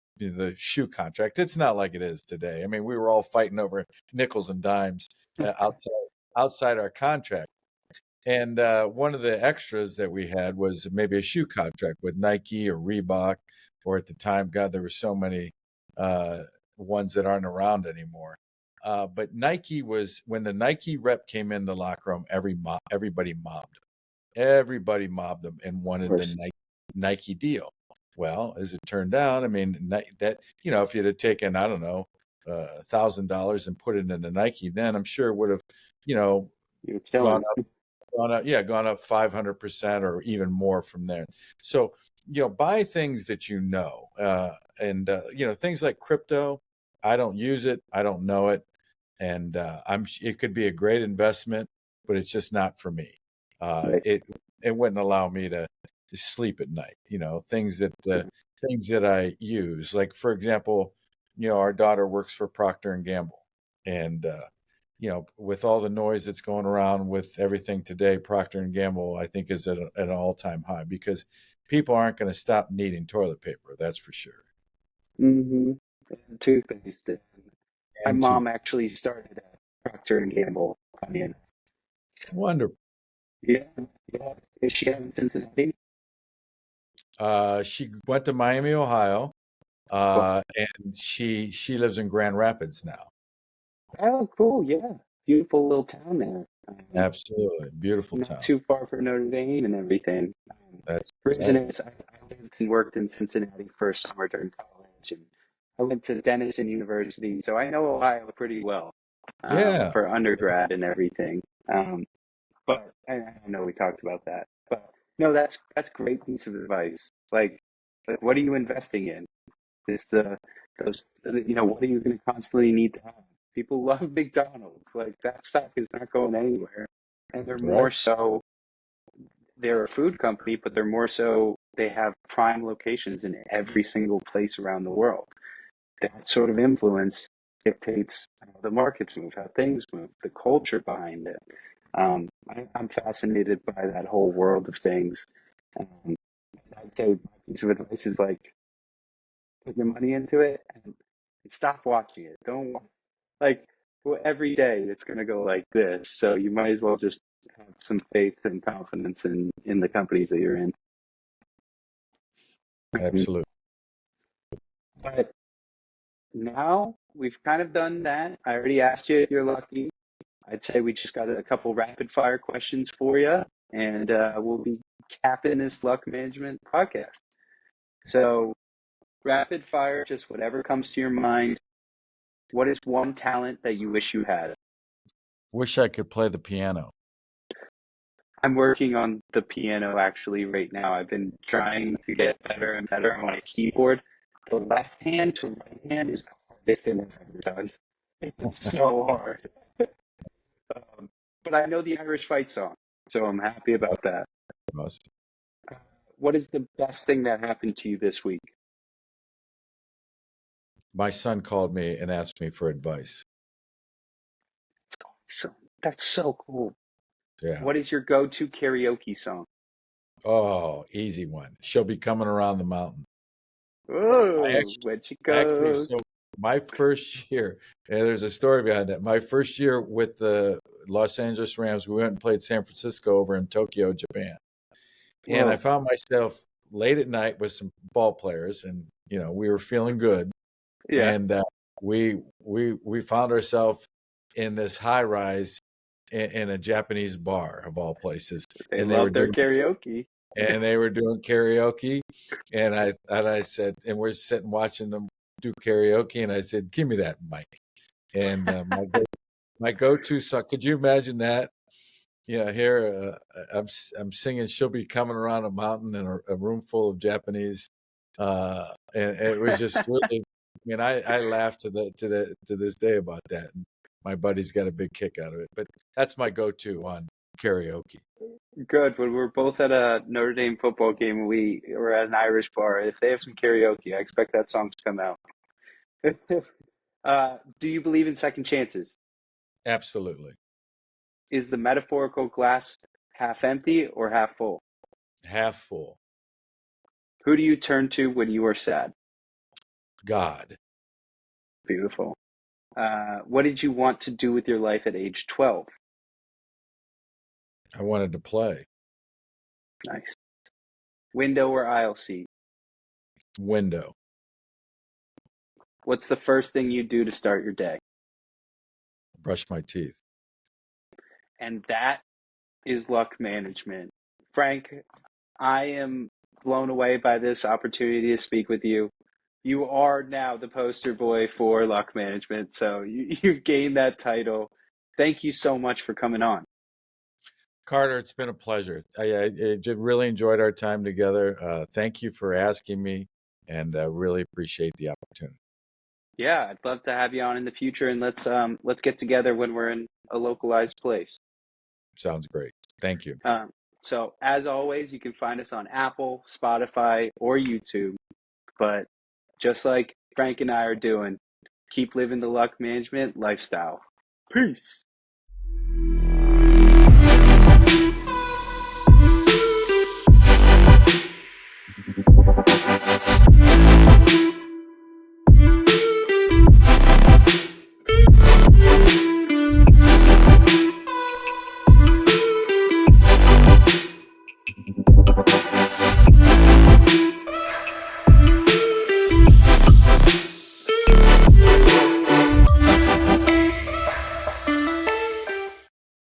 shoe contract. It's not like it is today. I mean, we were all fighting over nickels and dimes outside our contract. And one of the extras that we had was maybe a shoe contract with Nike or Reebok, or at the time, God, there were so many uh, ones that aren't around anymore. But Nike was, when the Nike rep came in the locker room, everybody mobbed him. Everybody mobbed him and Of wanted the course, Nike deal. Well, as it turned out, I mean, that, if you'd have taken, I don't know, $1,000 and put it in a Nike, then I'm sure it would have, you know, you're gone killing. gone up 500% or even more from there. So, buy things that and things like crypto. I don't use it. I don't know it. And it could be a great investment, but it's just not for me. Right. It wouldn't allow me to sleep at night. Things that I use, like, for example, our daughter works for Procter and Gamble, and with all the noise that's going around with everything today, Procter and Gamble, I think, is at an all-time high, because people aren't going to stop needing toilet paper. That's for sure. Mm-hmm. Toothpaste. My And tooth. mom actually started at Procter and Gamble. Funny enough. Wonderful. Yeah, yeah. Is she out in Cincinnati? She went to Miami, Ohio, Cool. and she lives in Grand Rapids now. Oh, cool. Yeah, beautiful little town there. Absolutely. Beautiful Not town. too far from Notre Dame and everything. That's Reason exactly. is, I lived and worked in Cincinnati for a summer during college, and I went to Denison University, so I know Ohio pretty well, Yeah. for undergrad and everything. Um, but I know we talked about that. But no, that's great piece of advice. Like what are you investing in? Is what are you going to constantly need to have? People love McDonald's. Like that stuff is not going anywhere, and they're Right. more so. They're a food company, but they're more so. They have prime locations in every single place around the world. That sort of influence dictates how the markets move, how things move, the culture behind it. I'm fascinated by that whole world of things. Um, I'd say my piece of advice is like put your money into it and stop watching it. Don't like every day it's going to go like this. So you might as well just have some faith and confidence in the companies that you're in. Um, Absolutely. but now we've kind of done that. I already asked you if you're lucky. I'd say we just got a couple rapid fire questions for you, and we'll be capping this luck management podcast. So, rapid fire, just whatever comes to your mind. What is one talent that you wish you had? Wish I could play the piano. I'm working on the piano actually right now. I've been trying to get better and better on my keyboard. The left hand to right hand is the hardest thing I've ever done. It's so hard. Um, but I know the Irish fight song, so I'm happy about that. Must. What is the best thing that happened to you this week? my son called me and asked me for advice. So that's so cool. Yeah. What is your go-to karaoke song? Oh, easy one. She'll be coming around the mountain. I Oh, actually, when she actually, goes. so my first year, and there's a story behind that. My first year with the Los Angeles Rams, we went and played San Francisco over in Tokyo, Japan. And I Whoa. found myself late at night with some ball players, and we were feeling good. Yeah, And we found ourselves in this high rise in a Japanese bar of all places, they and they were love their doing karaoke. karaoke, and I said, and we're sitting watching them do karaoke, and I said, "Give me that mic." And my go-to song. Could you imagine that? Here I'm singing. She'll be coming around a mountain in a room full of Japanese, and it was just really. I mean, I laugh to this day about that, and my buddy's got a big kick out of it. But that's my go-to on karaoke. Good. When we're both at a Notre Dame football game and we were at an Irish bar, if they have some karaoke, I expect that song to come out. Do you believe in second chances? Absolutely, Is the metaphorical glass half empty or half full? half full. Who do you turn to when you are sad? God, Beautiful. What did you want to do with your life at age 12? I wanted to play. Nice. Window or aisle seat? Window, What's the first thing you do to start your day? brush my teeth. And that is luck management. Frank, I am blown away by this opportunity to speak with you. You are now the poster boy for luck management, so you've gained that title. Thank you so much for coming on. Carter, it's been a pleasure. I just really enjoyed our time together. Thank you for asking me, and really appreciate the opportunity. Yeah, I'd love to have you on in the future, and let's get together when we're in a localized place. Sounds great. Thank you. Um, so as always, you can find us on Apple, Spotify, or YouTube. But just like Frank and I are doing, keep living the luck management lifestyle. Peace.